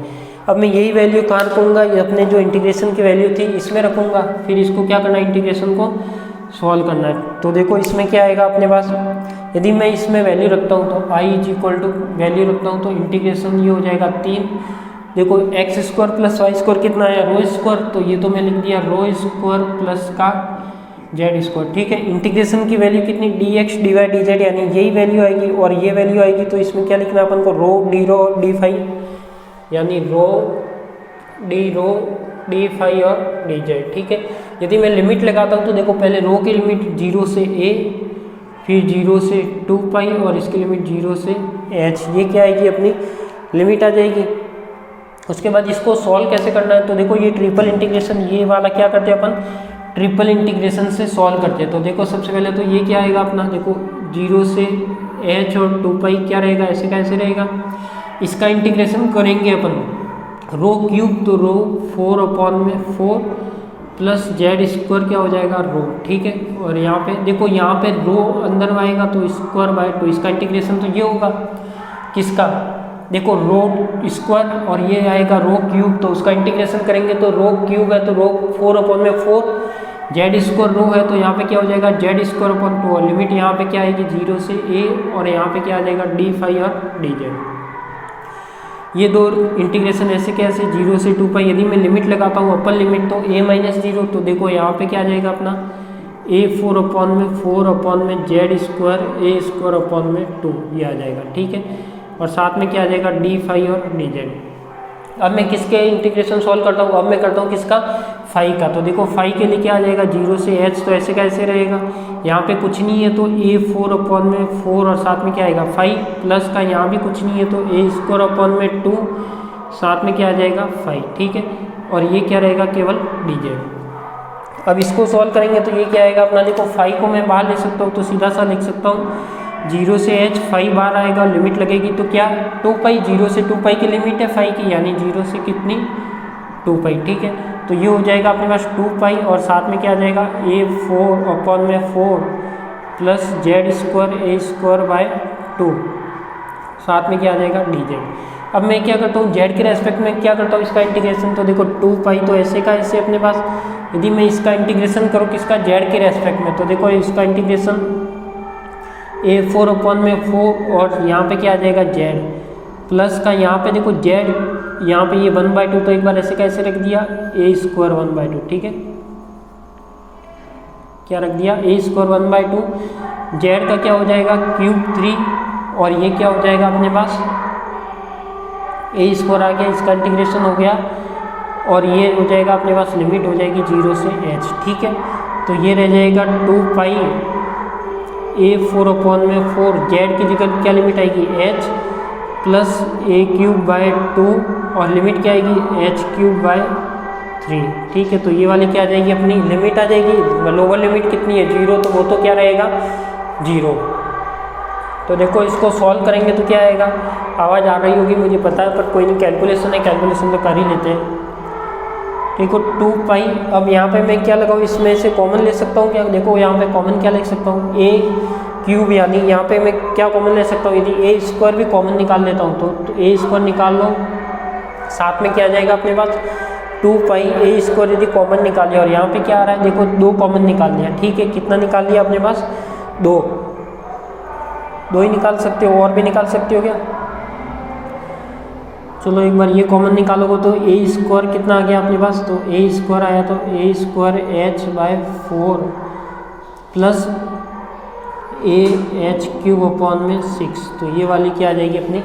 S1: अब मैं यही वैल्यू कहाँ रखूँगा, ये अपने जो इंटीग्रेशन की वैल्यू थी इसमें रखूँगा, फिर इसको क्या करना है, इंटीग्रेशन को सॉल्व करना है। तो देखो इसमें क्या आएगा अपने पास, यदि मैं इसमें वैल्यू रखता हूँ तो I is equal to value रखता हूँ तो इंटीग्रेशन ये हो जाएगा 3, देखो X square plus Y square कितना है रो स्क्वायर, तो ये तो मैं लिख दिया रो स्क्वायर प्लस का जेड स्क्वायर, ठीक है। इंटीग्रेशन की वैल्यू कितनी, D X D Y D Z, यानी यही वैल्यू आएगी और ये वैल्यू आएगी, तो इसमें क्या लिखना है अपन को, रो डी फाई, यानी रो डी फाई और डी जेड, ठीक है। यदि मैं लिमिट लगाता हूँ तो देखो पहले रो की लिमिट 0 से a, फिर 0 से 2 पाई और इसकी लिमिट 0 से h, ये क्या आएगी अपनी लिमिट आ जाएगी। उसके बाद इसको सॉल्व कैसे करना है, तो देखो ये ट्रिपल इंटीग्रेशन, ये वाला क्या करते हैं अपन ट्रिपल इंटीग्रेशन से सॉल्व करते हैं। तो देखो सबसे पहले तो ये क्या आएगा अपना, देखो 0 से h और 2 पाई क्या रहेगा, ऐसे का ऐसे रहेगा। इसका इंटीग्रेशन करेंगे अपन रो क्यूब, तो रो 4/4 प्लस जेड स्क्वायर क्या हो जाएगा रो, ठीक है। और यहाँ पे देखो यहाँ पे रो अंदर आएगा तो स्क्वायर बाय 2, इसका इंटीग्रेशन तो ये होगा किसका, देखो रो स्क्वायर और ये आएगा रो क्यूब, तो उसका इंटीग्रेशन करेंगे तो रो क्यूब है तो रो 4/4, जेड स्क्वायर रो है तो यहाँ पे क्या हो जाएगा जेड स्क्वायर 2, और लिमिट यहाँ पे क्या आएगी 0 से a और यहाँ पे क्या आ जाएगा डी फाई और डी जेड। ये दो इंटीग्रेशन ऐसे कैसे 0 से 2 पाई, यदि मैं लिमिट लगाता हूँ अपर लिमिट तो a-0, तो देखो यहाँ पे क्या आ जाएगा अपना a 4/4 Z square a square 2 ये आ जाएगा, ठीक है। और साथ में क्या आ जाएगा डी फाई और डी जेड। अब मैं किसके इंटीग्रेशन सॉल्व करता हूँ, अब मैं करता हूँ किसका फाई का, तो देखो फाई के लिए क्या आ जाएगा 0 से h, तो ऐसे कैसे रहेगा, यहाँ पे कुछ नहीं है तो a 4/4 और साथ में क्या आएगा फाई, प्लस का यहाँ भी कुछ नहीं है तो a स्क्वायर 2 साथ में क्या आ जाएगा फाई, ठीक है। और ये क्या रहेगा केवल डी जेड। अब इसको सॉल्व करेंगे तो ये क्या आएगा अपना, देखो फाई को मैं बाहर ले सकता हूँ तो सीधा सा लिख सकता हूँ 0 से h फाई बार आएगा, लिमिट लगेगी तो क्या 2 पाई, 0 से 2 पाई की लिमिट है फाई की, यानी 0 से कितनी 2 पाई, ठीक है। तो ये हो जाएगा अपने पास 2 पाई और साथ में क्या आ जाएगा a 4/4 plus Z square a square by 2, साथ में क्या आ जाएगा डी जेड। अब मैं क्या करता हूँ जेड के रेस्पेक्ट में क्या करता हूँ इसका इंटीग्रेशन, तो देखो 2 पाई तो ऐसे का ऐसे अपने पास, यदि मैं इसका इंटीग्रेशन करूँ किसका जेड के रेस्पेक्ट में, तो देखो इसका इंटीग्रेशन a 4/4 और यहाँ पे क्या आ जाएगा जेड, प्लस का यहाँ पे देखो जेड, यहाँ पे ये 1/2 तो एक बार ऐसे कैसे रख दिया a स्क्वायर 1/2, ठीक है। क्या रख दिया a स्क्वायर 1/2, जेड का क्या हो जाएगा क्यूब 3 और ये क्या हो जाएगा अपने पास a स्क्वायर आ गया, इसका इंटीग्रेशन हो गया और ये हो जाएगा अपने पास लिमिट हो जाएगी 0 से h, ठीक है। तो ये रह जाएगा 2 पाई a 4/4, जेड की जगह क्या लिमिट आएगी h plus a cube by 2 और लिमिट क्या आएगी h क्यूब बाय 3, ठीक है। तो ये वाली क्या आ जाएगी अपनी लिमिट आ जाएगी, लोअर लिमिट कितनी है 0, तो वो तो क्या रहेगा 0। तो देखो इसको सॉल्व करेंगे तो क्या आएगा, आवाज़ आ रही होगी मुझे पता है पर कोई नहीं, कैलकुलेशन है कैलकुलेशन तो कर ही लेते हैं। देखो 2 पाई, अब यहाँ पे मैं क्या लगाऊँ, इसमें से कॉमन ले सकता हूँ क्या, देखो यहाँ पे कॉमन क्या ले सकता हूँ a क्यूब, यानी यहाँ पे मैं क्या कॉमन ले सकता हूँ, यदि a स्क्वायर भी कॉमन निकाल लेता हूँ तो a स्क्वायर निकाल लो, साथ में क्या आ जाएगा अपने पास 2 पाई a स्क्वायर यदि कॉमन निकाल लिया और यहाँ पे क्या आ रहा है देखो 2 कॉमन निकाल लिया, ठीक है। कितना निकाल लिया अपने पास 2 ही निकाल सकते हो, और भी निकाल सकते हो क्या, चलो एक बार ये कॉमन निकालोगे तो a स्क्वायर कितना आ गया अपने पास, तो a स्क्वायर आया तो a square h by 4 plus a h cube 6, तो ये वाली क्या आ जाएगी अपनी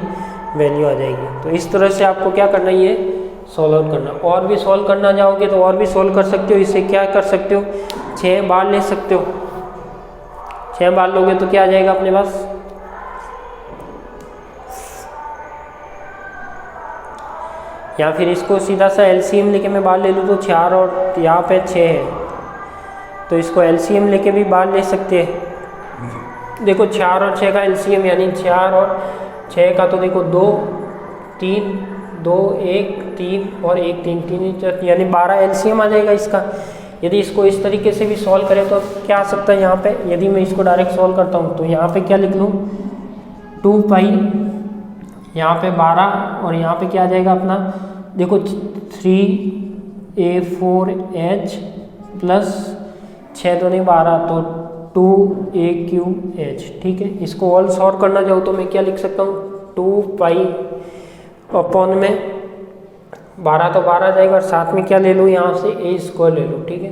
S1: वैल्यू आ जाएगी। तो इस तरह से आपको क्या करना है ये सॉल्व आउट करना, और भी सॉल्व करना चाहोगे तो और भी सॉल्व कर सकते हो। इसे क्या कर सकते हो 6 बार ले सकते हो, 6 बार लोगे तो क्या आ जाएगा अपने पास या फिर इसको सीधा सा एलसीएम लेके मैं बाहर ले लूँ तो 4 और यहाँ पे 6 है, तो इसको एलसीएम लेके भी बाहर ले सकते हैं। देखो 4 और 6 का एलसीएम यानी 4 और 6 का तो देखो 2 3 2 1 3 और 1 3 3 यानी 12 एलसीएम आ जाएगा इसका। यदि इसको इस तरीके से भी सॉल्व करें तो क्या आ सकता है यहाँ पे, यदि मैं इसको डायरेक्ट सॉल्व करता हूँ तो यहाँ पे क्या लिख लूँ 2 पाई, यहाँ पे 12 और यहाँ पे क्या आ जाएगा अपना, देखो 3a4h प्लस 6 तो नहीं 12 तो 2a3h। ठीक है, इसको ऑल सॉल्व करना चाहूँ तो मैं क्या लिख सकता हूँ 2 पाई अपॉन में 12 तो 12 आ जाएगा और साथ में क्या ले लो यहाँ से a स्क्वायर ले लो। ठीक है,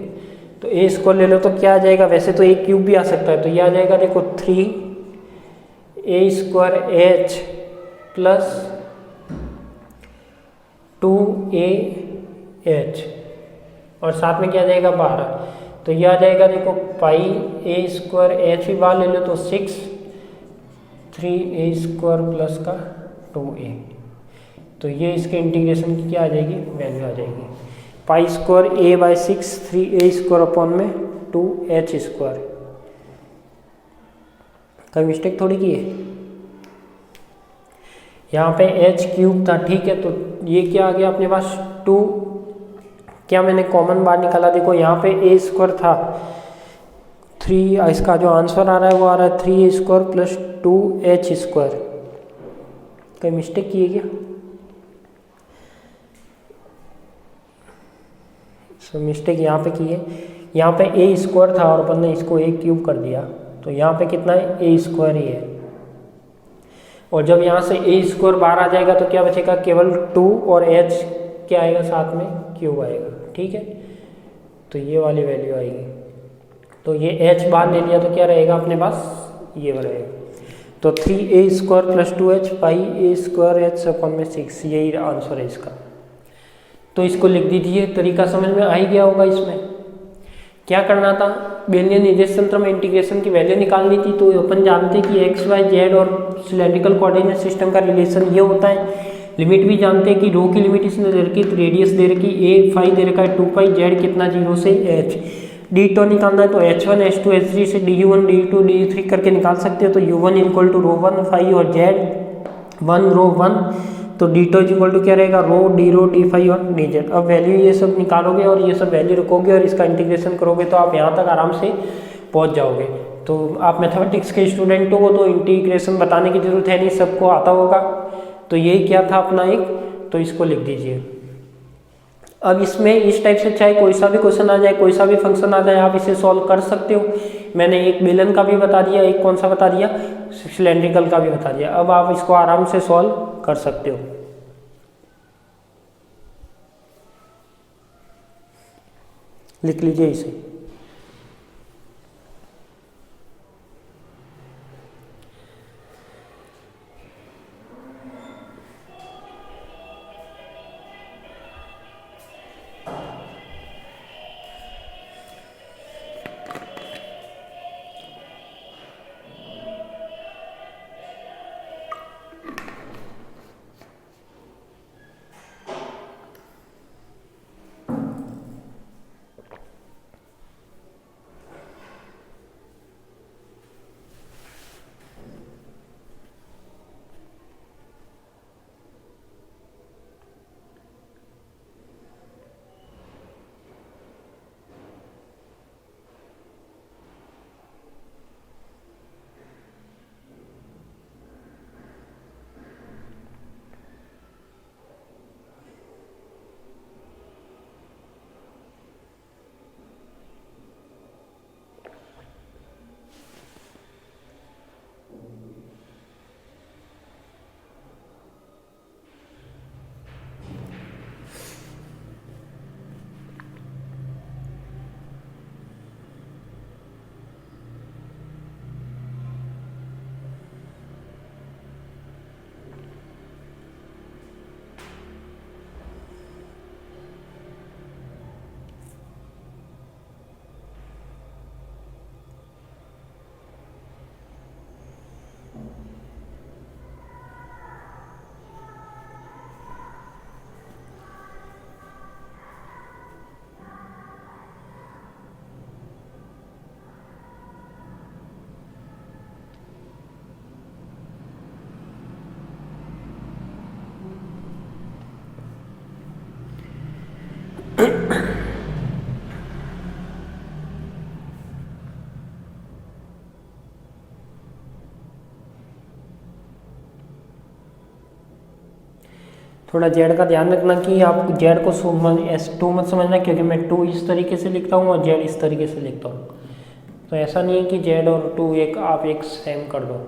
S1: तो a स्क्वायर ले लो तो क्या आ जाएगा, वैसे तो a क्यूब भी आ सकता है, तो ये आ जाएगा देखो 3a square h plus 2ah और साथ में क्या आ जाएगा 12, तो ये आ जाएगा देखो पाई a स्क्वायर h भी बाहर ले लो तो 6 3a स्क्वायर प्लस का 2a, तो ये इसके इंटीग्रेशन की क्या आ जाएगी वैल्यू आ जाएगी pi square a by 6 3a square upon में 2h स्क्वायर। कोई मिस्टेक थोड़ी की है, यहाँ पे h क्यूब था। ठीक है, तो ये क्या आ गया अपने पास 2, क्या मैंने कॉमन बाहर निकाला, देखो यहाँ पे a स्क्वायर था 3, इसका जो आंसर आ रहा है वो आ रहा है 3a square plus 2h square. कोई मिस्टेक की है क्या, मिस्टेक यहाँ पे की है, यहाँ पे a स्क्वायर था और अपन ने इसको a क्यूब कर दिया, तो यहाँ पे कितना है a स्क्वायर ही है, और जब यहाँ से a स्क्वायर बाहर आ जाएगा तो क्या बचेगा केवल 2 और h क्या आएगा साथ में क्यूब आएगा। ठीक है, तो ये वाली वैल्यू आएगी, तो ये h बाहर ले लिया तो क्या रहेगा अपने पास ये रहेगा, तो 3a square plus 2h pi a square h upon में 6, यही आंसर है इसका। तो इसको लिख दीजिए, तरीका समझ में आ ही गया होगा। इसमें क्या करना था, बेलनीय निर्देश तंत्र में इंटीग्रेशन की वैल्यू निकालनी थी, तो अपन जानते हैं कि एक्स वाई जेड और सिलेंड्रिकल कोऑर्डिनेट सिस्टम का रिलेशन ये होता है। लिमिट भी जानते हैं कि रो की लिमिट इसने दे रखी, रेडियस दे रखी a फाई दे रखा है 2 पाई, जेड कितना 0 से h, डी टो निकालना है तो h1 h2 h3 से du1 du2 du3 करके निकाल सकते हो, तो u1 equal to rho 1 phi और जेड 1 रो 1, तो डी टो इक्वल टू क्या रहेगा रो डी फाई और डी जेड। अब वैल्यू ये सब निकालोगे और ये सब वैल्यू रखोगे और इसका इंटीग्रेशन करोगे तो आप यहाँ तक आराम से पहुँच जाओगे। तो आप मैथमेटिक्स के स्टूडेंट हो तो इंटीग्रेशन बताने की जरूरत है नहीं, सबको आता होगा। तो यही क्या था अपना एक, तो इसको लिख दीजिए। अब इसमें इस टाइप से चाहे कोई सा भी क्वेश्चन आ जाए, कोई सा भी फंक्शन आ जाए, आप इसे सॉल्व कर सकते हो। मैंने एक बेलन का भी बता दिया, एक कौन सा बता दिया सिलेंड्रिकल का भी बता दिया। अब आप इसको आराम से सॉल्व कर सकते हो। लिख लीजिए इसे। थोड़ा जेड का ध्यान रखना कि आप जेड को S2 मत समझना, क्योंकि मैं 2 इस तरीके से लिखता हूँ और जेड इस तरीके से लिखता हूँ। तो ऐसा नहीं है कि जेड और 2 आप एक सेम कर दो।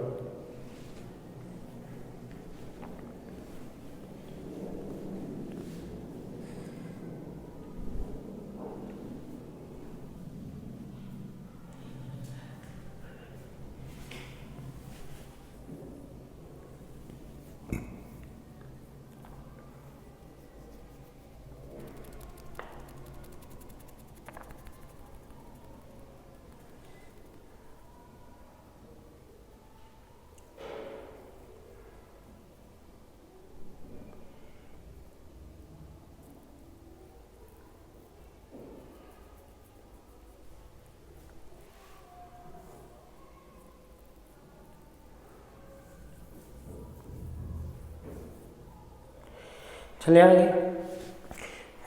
S1: चलिए आगे।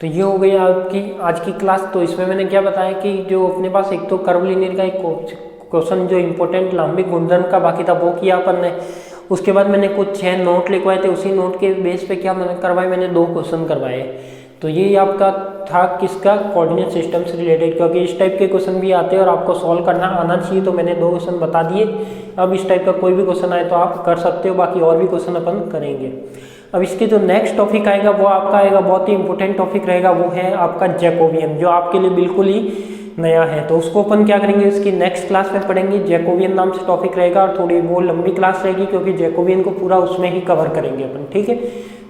S1: तो ये हो गई आपकी आज की क्लास। तो इसमें मैंने क्या बताया कि जो अपने पास एक तो कर्वलिनियर का एक क्वेश्चन जो इम्पोर्टेंट लंबिक गुणधर्म का बाकी था वो किया अपन ने। उसके बाद मैंने कुछ 6 नोट लिखवाए थे, उसी नोट के बेस पे क्या मैंने करवाए, मैंने 2 क्वेश्चन करवाए। तो ये आपका था किसका, कोऑर्डिनेट सिस्टम से रिलेटेड, क्योंकि इस टाइप के क्वेश्चन भी आते हैं और आपको सॉल्व करना आना चाहिए। तो मैंने 2 क्वेश्चन बता दिए। अब इस टाइप का कोई भी क्वेश्चन आए तो आप कर सकते हो, बाकी और भी क्वेश्चन अपन करेंगे। अब इसके जो नेक्स्ट टॉपिक आएगा वो आपका आएगा, बहुत ही इंपॉर्टेंट टॉपिक रहेगा, वो है आपका जैकोबियन, जो आपके लिए बिल्कुल ही नया है। तो उसको अपन क्या करेंगे, इसकी नेक्स्ट क्लास में पढ़ेंगे। जैकोबियन नाम से टॉपिक रहेगा और थोड़ी वो लंबी क्लास रहेगी, क्योंकि जैकोबियन को पूरा उसमें ही कवर करेंगे अपन। ठीक है,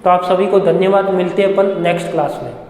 S1: तो आप सभी को धन्यवाद, मिलते हैं अपन नेक्स्ट क्लास में।